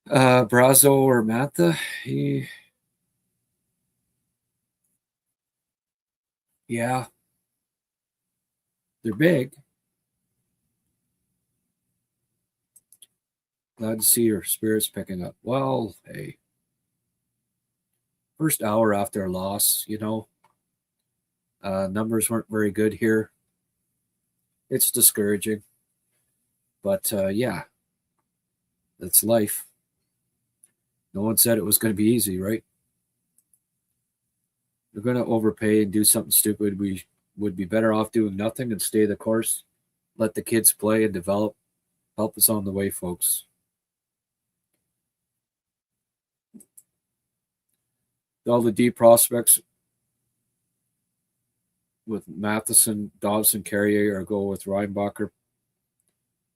Brazo or Mantha, yeah. They're big. Glad to see your spirits picking up. Well, hey. First hour after a loss, numbers weren't very good here. It's discouraging. But, yeah, that's life. No one said it was going to be easy, right? We're going to overpay and do something stupid. We would be better off doing nothing and stay the course. Let the kids play and develop. Help us on the way, folks. All the D prospects with Matheson, Dobson, Carrier, or go with Reinbacher,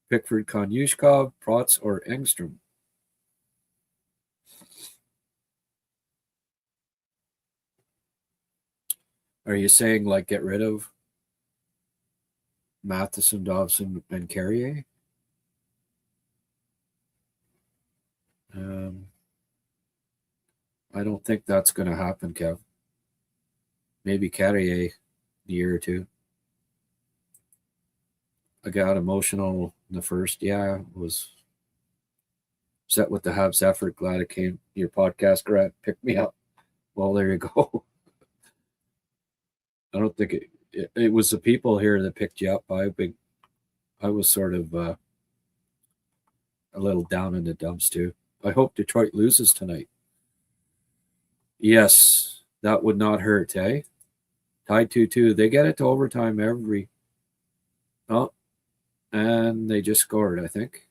Pickford, Konyushkov, Protz, or Engstrom. Are you saying like get rid of Matheson, Dobson, and Carrier? I don't think that's going to happen, Kev. Maybe Carrier a year or two. I got emotional in the first. Yeah, was upset with the Habs effort. Glad it came. Your podcast, Grant, picked me up. Well, there you go. I don't think it was the people here that picked you up. I was sort of a little down in the dumps too. I hope Detroit loses tonight. Yes, that would not hurt, eh? Tied 2-2. They get it to overtime every. Oh, and they just scored, I think.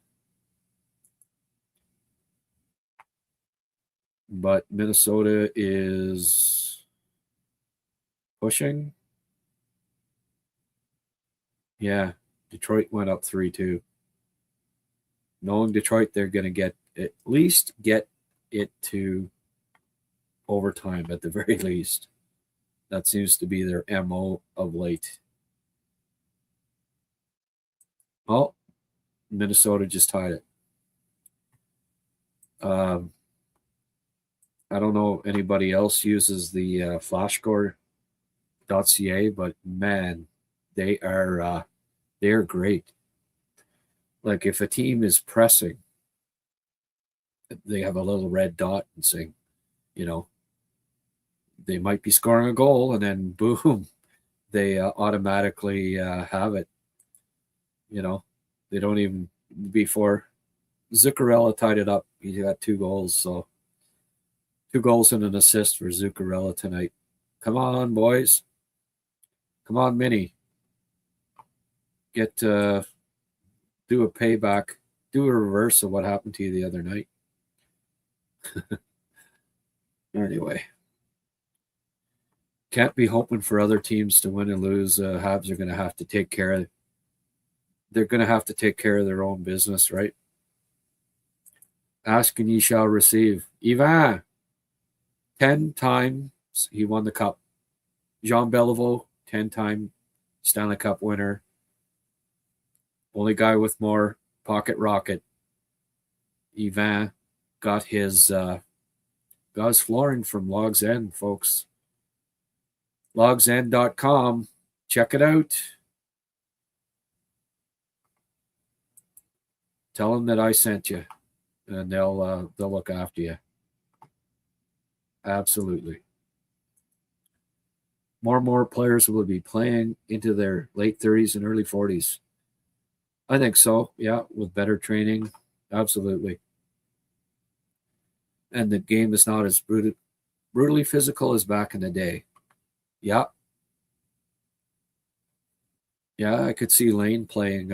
But Minnesota is pushing. Yeah, Detroit went up 3-2. Knowing Detroit, they're going to at least get it to overtime at the very least. That seems to be their MO of late. Oh, Minnesota just tied it. I don't know if anybody else uses the flashscore.ca, but man, they're great. Like if a team is pressing, they have a little red dot and saying, they might be scoring a goal, and then boom, they automatically have it. They don't even, before Zuccarello tied it up, he got 2 goals. So 2 goals and an assist for Zuccarello tonight. Come on, boys. Come on, Minnie. Get do a payback. Do a reverse of what happened to you the other night. Anyway. Can't be hoping for other teams to win and lose. Habs are going to have to take care of. They're going to have to take care of their own business, right? Ask and ye shall receive. Ivan, 10 times he won the cup. Jean Beliveau, 10-time Stanley Cup winner. Only guy with more pocket rocket. Ivan got his flooring from Logs End, folks. logsend.com. Check it out. Tell them that I sent you, and they'll look after you. Absolutely. More and more players will be playing into their late 30s and early 40s. I think so, yeah, with better training. Absolutely. And the game is not as brutally physical as back in the day. Yeah. Yeah, I could see Lane playing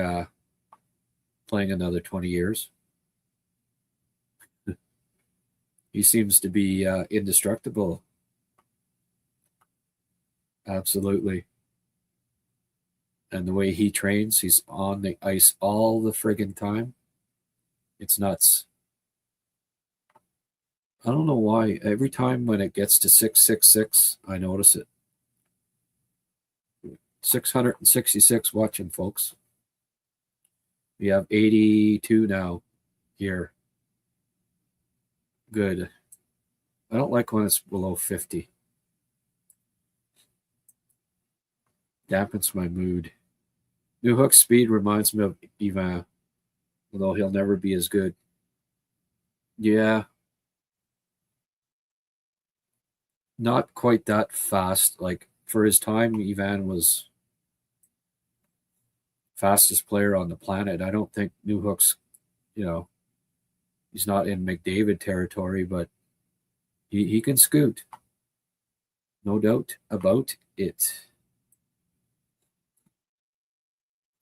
another 20 years. He seems to be indestructible. Absolutely. And the way he trains, he's on the ice all the friggin' time. It's nuts. I don't know why. Every time when it gets to 666, I notice it. 666 watching, folks. We have 82 now here. Good. I don't like when it's below 50. Dampens my mood. New Hook's speed reminds me of Ivan, although he'll never be as good. Yeah. Not quite that fast. Like, for his time, Ivan was fastest player on the planet. I don't think New Hook's, he's not in McDavid territory, but he can scoot. No doubt about it.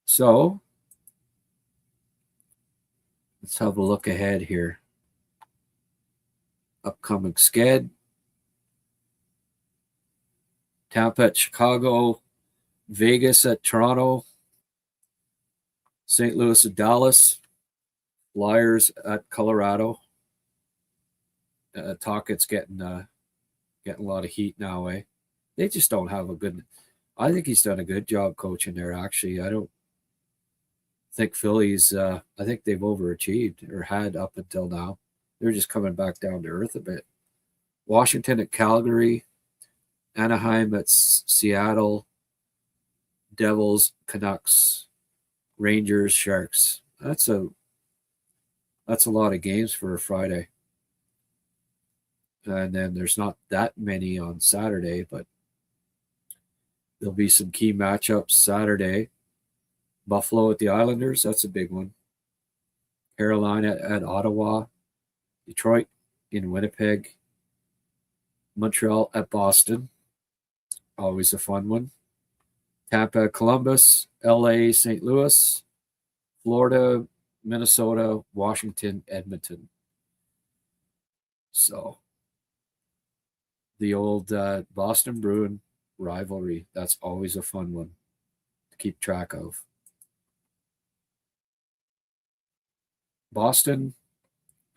So, let's have a look ahead here. Upcoming sked. Tampa at Chicago. Vegas at Toronto. St. Louis at Dallas. Flyers at Colorado. Tocchet's getting a lot of heat now, eh? They just don't have a good. I think he's done a good job coaching there. Actually, I don't think Phillies. I think they've overachieved or had up until now. They're just coming back down to earth a bit. Washington at Calgary. Anaheim at Seattle. Devils, Canucks, Rangers, Sharks. That's a lot of games for a Friday. And then there's not that many on Saturday, but there'll be some key matchups Saturday. Buffalo at the Islanders, that's a big one. Carolina at Ottawa. Detroit in Winnipeg. Montreal at Boston. Always a fun one. Tampa, Columbus, LA, St. Louis, Florida, Minnesota, Washington, Edmonton. So the old Boston Bruin rivalry, that's always a fun one to keep track of. Boston,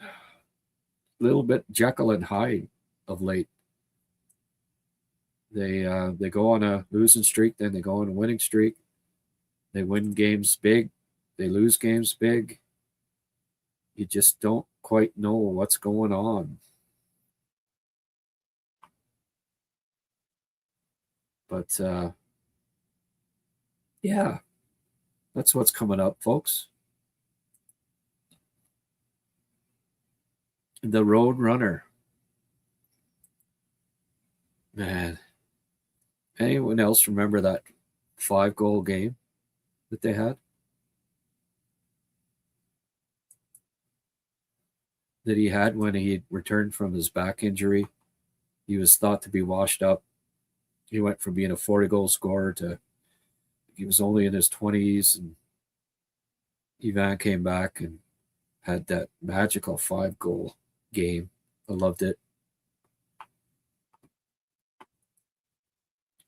a little bit Jekyll and Hyde of late. They go on a losing streak, then they go on a winning streak. They win games big. They lose games big. You just don't quite know what's going on. But, yeah, that's what's coming up, folks. The Road Runner. Man. Anyone else remember that 5-goal game that they had? that he had when he returned from his back injury. He was thought to be washed up. He went from being a 40-goal scorer to he was only in his 20s, and Ivan came back and had that magical 5-goal game. I loved it.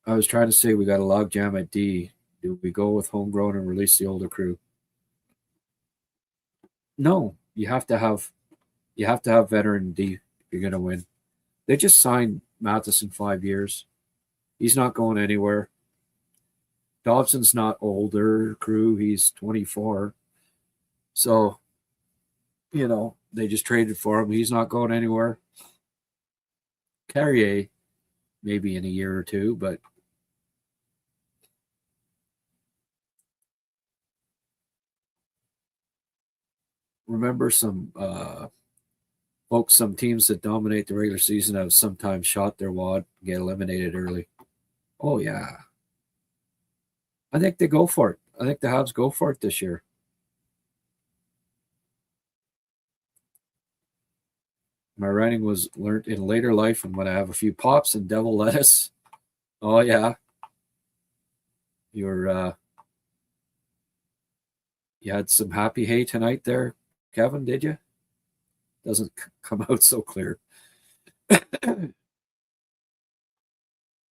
I was trying to say we got a log jam at D. Do we go with homegrown and release the older crew? No, you have to have veteran D if you're going to win. They just signed Matheson 5 years. He's not going anywhere. Dobson's not older crew. He's 24. So, they just traded for him. He's not going anywhere. Carrier, maybe in a year or two, but remember some teams that dominate the regular season have sometimes shot their wad and get eliminated early. Oh, yeah. I think they go for it. I think the Habs go for it this year. My writing was learned in later life, and when I have a few pops and devil lettuce. Oh, yeah. You had some happy hay tonight there, Kevin, did you? Doesn't come out so clear.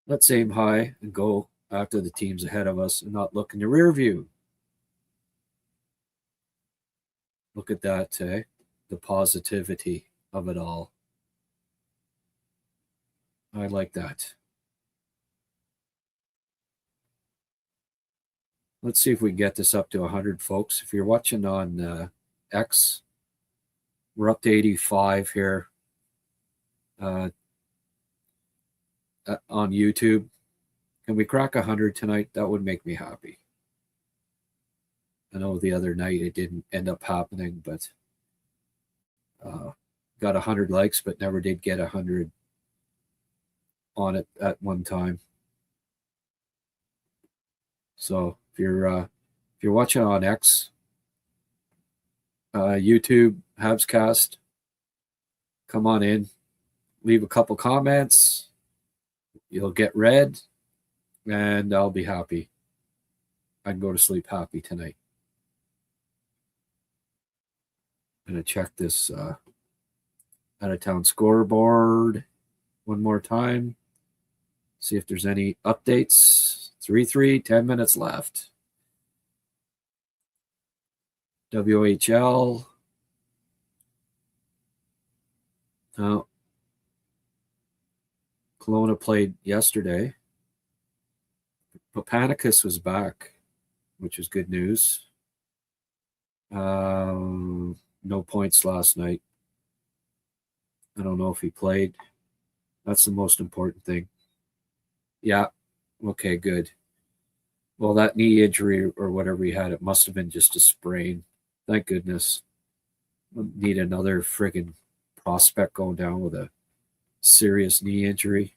Let's aim high and go after the teams ahead of us and not look in the rear view. Look at that, eh? The positivity of it all. I like that. Let's see if we can get this up to 100, folks. If you're watching on X, we're up to 85 here on YouTube. Can we crack 100 tonight? That would make me happy. I know the other night it didn't end up happening, but got 100 likes, but never did get 100 on it at one time. So if you're watching on X, YouTube, HabsCast, come on in, leave a couple comments. You'll get read, and I'll be happy. I can go to sleep happy tonight. I'm going to check this out-of-town scoreboard one more time. See if there's any updates. 3-3, 10 minutes left. WHL. Oh. Kelowna played yesterday. Papanicus was back, which was good news. No points last night. I don't know if he played. That's the most important thing. Yeah. Okay, good. Well, that knee injury or whatever he had, it must have been just a sprain. Thank goodness. Need another friggin' prospect going down with a serious knee injury.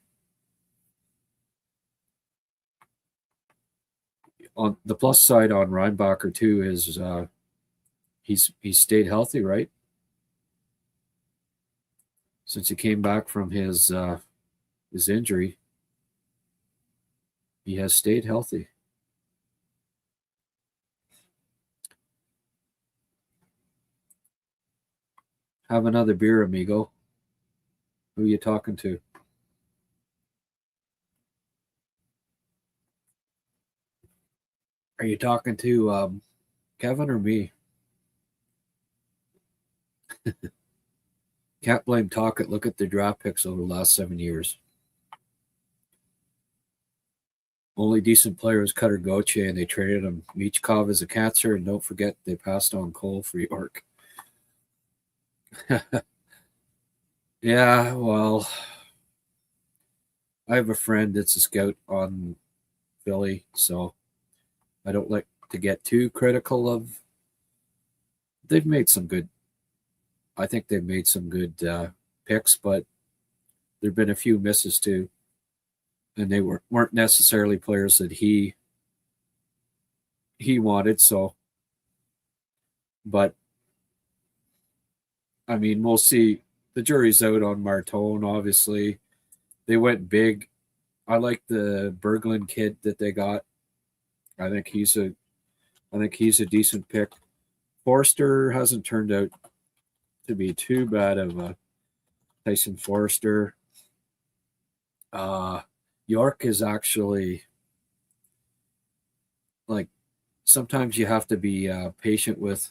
On the plus side on Reinbacher too is he's stayed healthy, right? Since he came back from his injury, he has stayed healthy. Have another beer, amigo. Who are you talking to? Are you talking to Kevin or me? Can't blame Talkett. Look at the draft picks over the last 7 years. Only decent player was Cutter Gauthier, and they traded him. Michkov is a cancer, and don't forget they passed on Cole for York. Yeah, well, I have a friend that's a scout on Philly, so I don't like to get too critical of. They've made some good. I think they've made some good picks, but there've been a few misses too, and they weren't necessarily players that he wanted. So, but I mean, we'll see. The jury's out on Martone, obviously. They went big. I like the Berglund kid that they got. I think he's a decent pick. Forster hasn't turned out to be too bad of a Tyson Forster. York is actually like sometimes you have to be patient with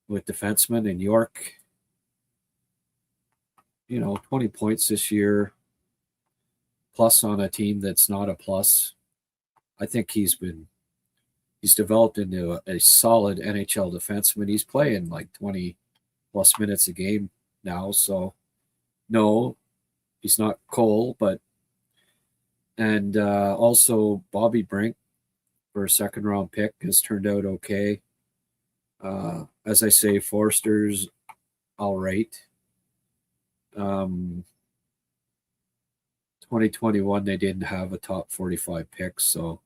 defensemen. And York, 20 points this year, plus on a team that's not a plus. I think he's developed into a solid NHL defenseman. He's playing like 20 plus minutes a game now. So no, he's not Cole, and also Bobby Brink for a second round pick has turned out okay. As I say, Forster's all right. 2021, they didn't have a top 45 pick, so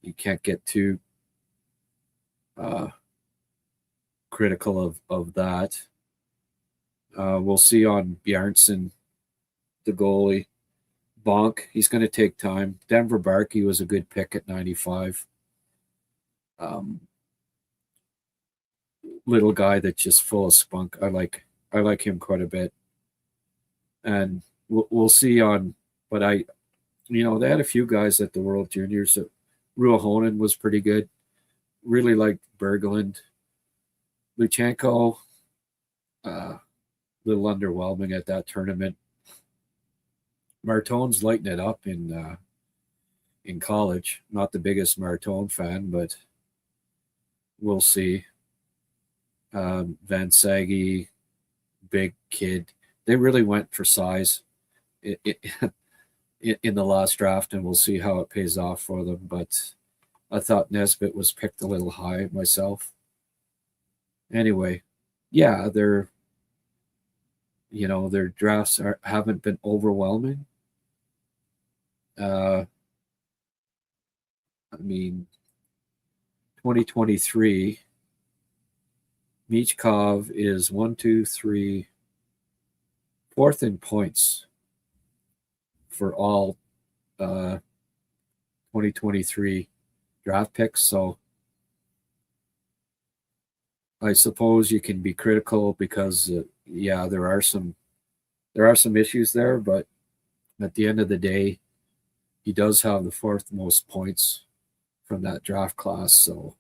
you can't get too critical of that. We'll see on Bjarnson, the goalie. Bonk, he's going to take time. Denver Barkey was a good pick at 95. Little guy that's just full of spunk. I like him quite a bit. And we'll see on, but they had a few guys at the World Juniors. Ruohonen was pretty good. Really liked Berglund. Luchenko, a little underwhelming at that tournament. Martone's lighting it up in college. Not the biggest Martone fan, but we'll see. Van Sagi, big kid. They really went for size in the last draft, and we'll see how it pays off for them. But I thought Nesbitt was picked a little high myself. Anyway, yeah, their drafts haven't been overwhelming. I mean, 2023, Michkov is 4th in points for all 2023 draft picks. So I suppose you can be critical because there are some issues there, but at the end of the day, he does have the 4th most points from that draft class. So,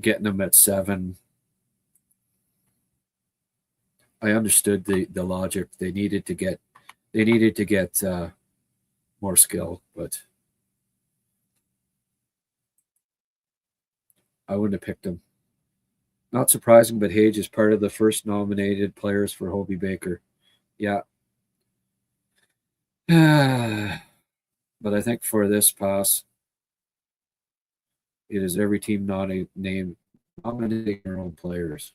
getting him at 7, I understood the logic. They needed to get more skill, but I wouldn't have picked him. Not surprising, but Hage is part of the first nominated players for Hobey Baker. Yeah. But I think for this pass, it is every team nominating their own players.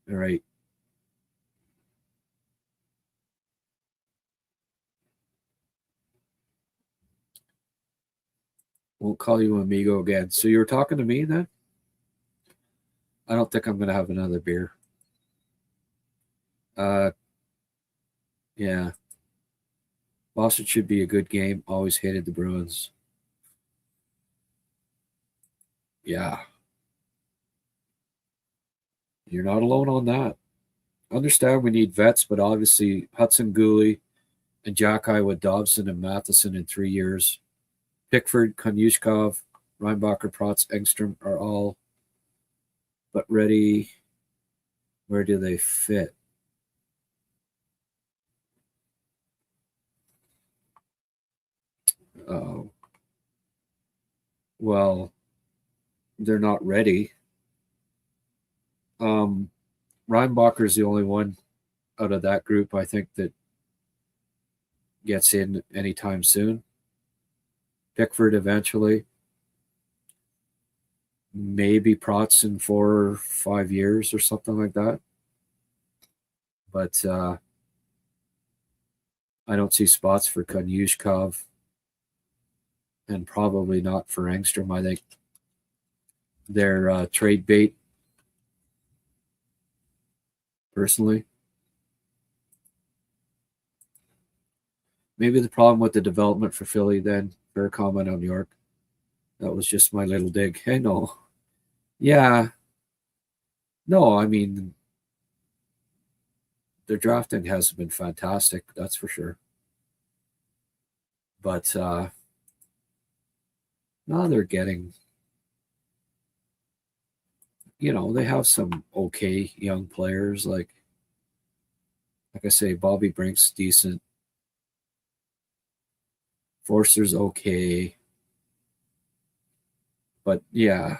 All right. Won't call you amigo again. So you were talking to me then? I don't think I'm going to have another beer. Yeah. Boston should be a good game. Always hated the Bruins. Yeah. You're not alone on that. Understand we need vets, but obviously Hudson Gooley and Jack-Eye with Dobson and Matheson in 3 years. Pickford, Konyushkov, Reinbacher, Protz, Engstrom are all but ready. Where do they fit? Well, they're not ready. Reinbacher is the only one out of that group, I think, that gets in anytime soon. Pickford eventually. Maybe Protz in 4 or 5 years or something like that. But I don't see spots for Konyushkov and probably not for Engstrom. I think their trade bait, personally. Maybe the problem with the development for Philly then, fair comment on New York. That was just my little dig. Hey, no. Yeah. No, I mean, their drafting has been fantastic, that's for sure. But now they're getting, they have some okay young players. Like I say, Bobby Brink's decent. Forster's okay. But yeah,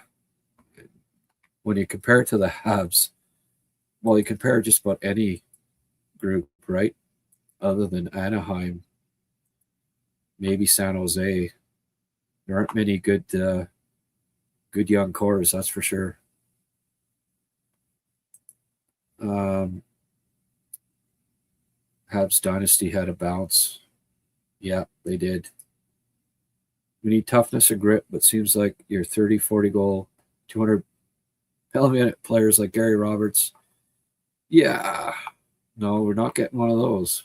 when you compare it to the Habs, well, you compare just about any group, right? Other than Anaheim, maybe San Jose. There aren't many good young cores, that's for sure. Habs Dynasty had a bounce. Yeah, they did. We need toughness and grit, but seems like your 30, 40 goal, 200 minute players like Gary Roberts. Yeah, no, we're not getting one of those.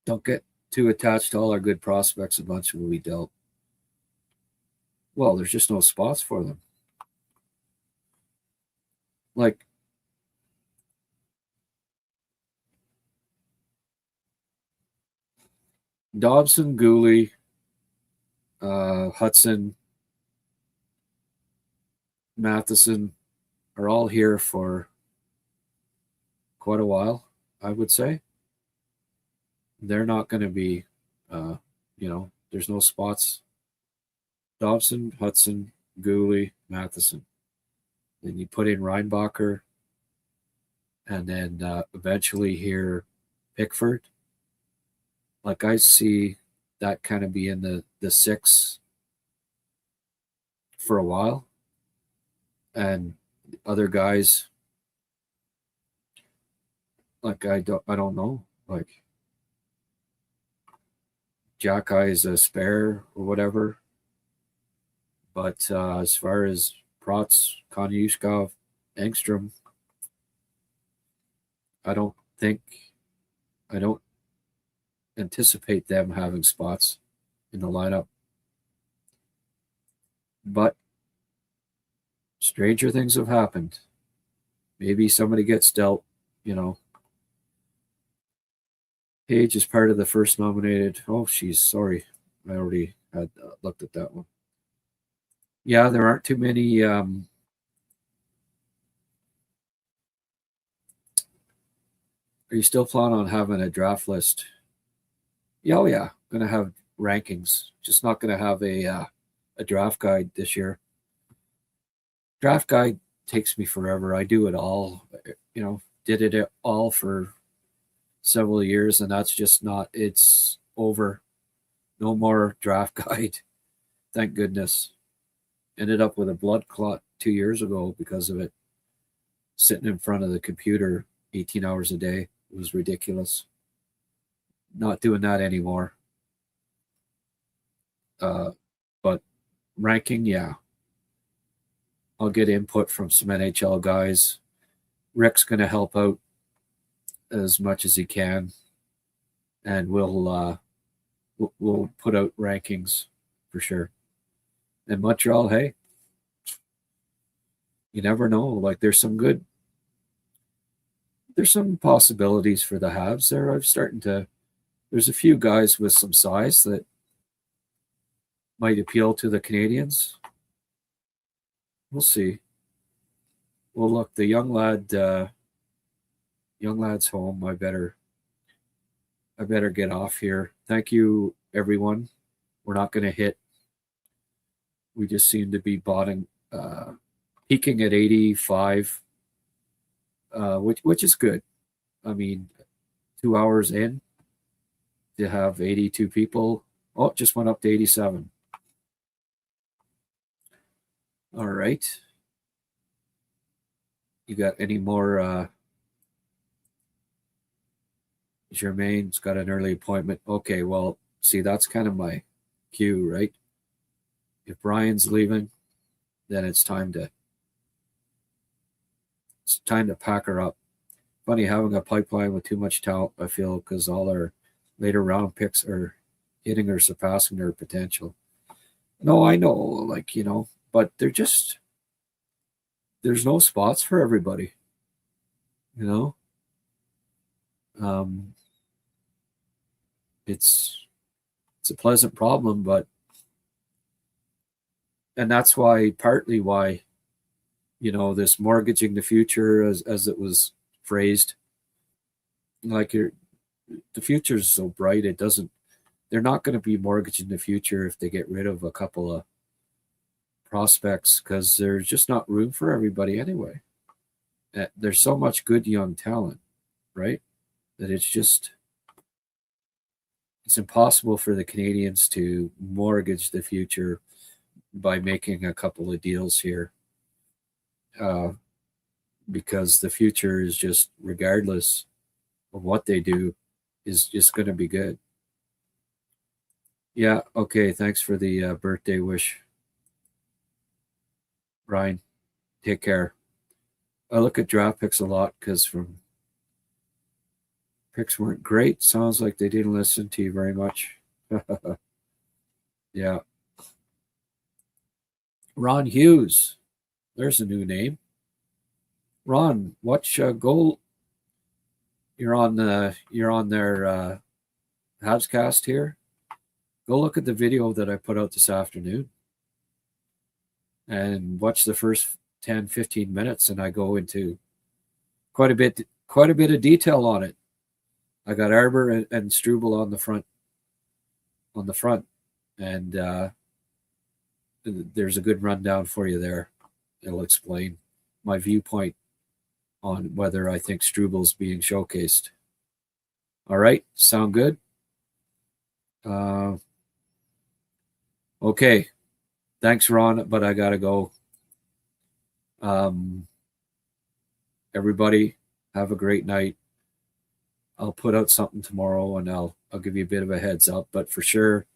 Don't get too attached to all our good prospects. A bunch will be dealt. Well, there's just no spots for them. Like, Dobson, Gooley, Hudson, Matheson are all here for quite a while, I would say. They're not going to be, there's no spots. Dobson, Hudson, Gooley, Matheson. Then you put in Reinbacher, and then eventually here Pickford. Like, I see that kind of be in the six for a while. And other guys, like, I don't know. Like, Jack Eye is a spare or whatever. But as far as Protz, Konyushkov, Engstrom, I don't anticipate them having spots in the lineup. But stranger things have happened. Maybe somebody gets dealt, Page is part of the first nominated. Oh, sorry. I already had looked at that one. Yeah, there aren't too many. Are you still planning on having a draft list? Yeah, oh yeah. Going to have rankings. Just not going to have a draft guide this year. Draft guide takes me forever. I do it all. Did it all for several years, and that's just not. It's over. No more draft guide. Thank goodness. Ended up with a blood clot 2 years ago because of it. Sitting in front of the computer 18 hours a day. It was ridiculous. Not doing that anymore. But ranking, yeah. I'll get input from some NHL guys. Rick's going to help out as much as he can. And we'll put out rankings for sure. And Montreal, hey, you never know. Like, there's some possibilities for the Habs there. There's a few guys with some size that might appeal to the Canadians. We'll see. Well, look, the young lad's home. I better get off here. Thank you, everyone. We're not going to hit. We just seem to be peaking at 85, which is good. I mean, 2 hours in to have 82 people. Oh, it just went up to 87. All right. You got any more? Germain's got an early appointment. Okay, well, see, that's kind of my cue, right? If Brian's leaving, then it's time to pack her up. Funny having a pipeline with too much talent, I feel, because all our later round picks are hitting or surpassing their potential. No, I know, like, but there's no spots for everybody, it's a pleasant problem, and that's partly why, this mortgaging the future, as it was phrased, like the future is so bright, they're not going to be mortgaging the future if they get rid of a couple of prospects, because there's just not room for everybody anyway. There's so much good young talent, right, that it's impossible for the Canadians to mortgage the future by making a couple of deals here, because the future is just, regardless of what they do, is just going to be good. Yeah, okay, thanks for the birthday wish, Ryan. Take care. I look at draft picks a lot because picks weren't great. Sounds like they didn't listen to you very much. Yeah. Ron Hughes. There's a new name. Ron, watch goal. You're on their HabsCast here. Go look at the video that I put out this afternoon and watch the first 10, 15 minutes, and I go into quite a bit of detail on it. I got Arbor and Struble on the front, and there's a good rundown for you there. It'll explain my viewpoint on whether I think Struble's being showcased. All right, sound good? Okay, thanks, Ron, but I gotta go. Everybody, have a great night. I'll put out something tomorrow, and I'll give you a bit of a heads up. But for sure,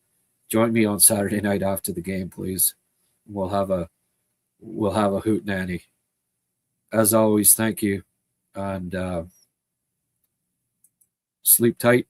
join me on Saturday night after the game, please. We'll have a hootenanny. As always, thank you, and sleep tight.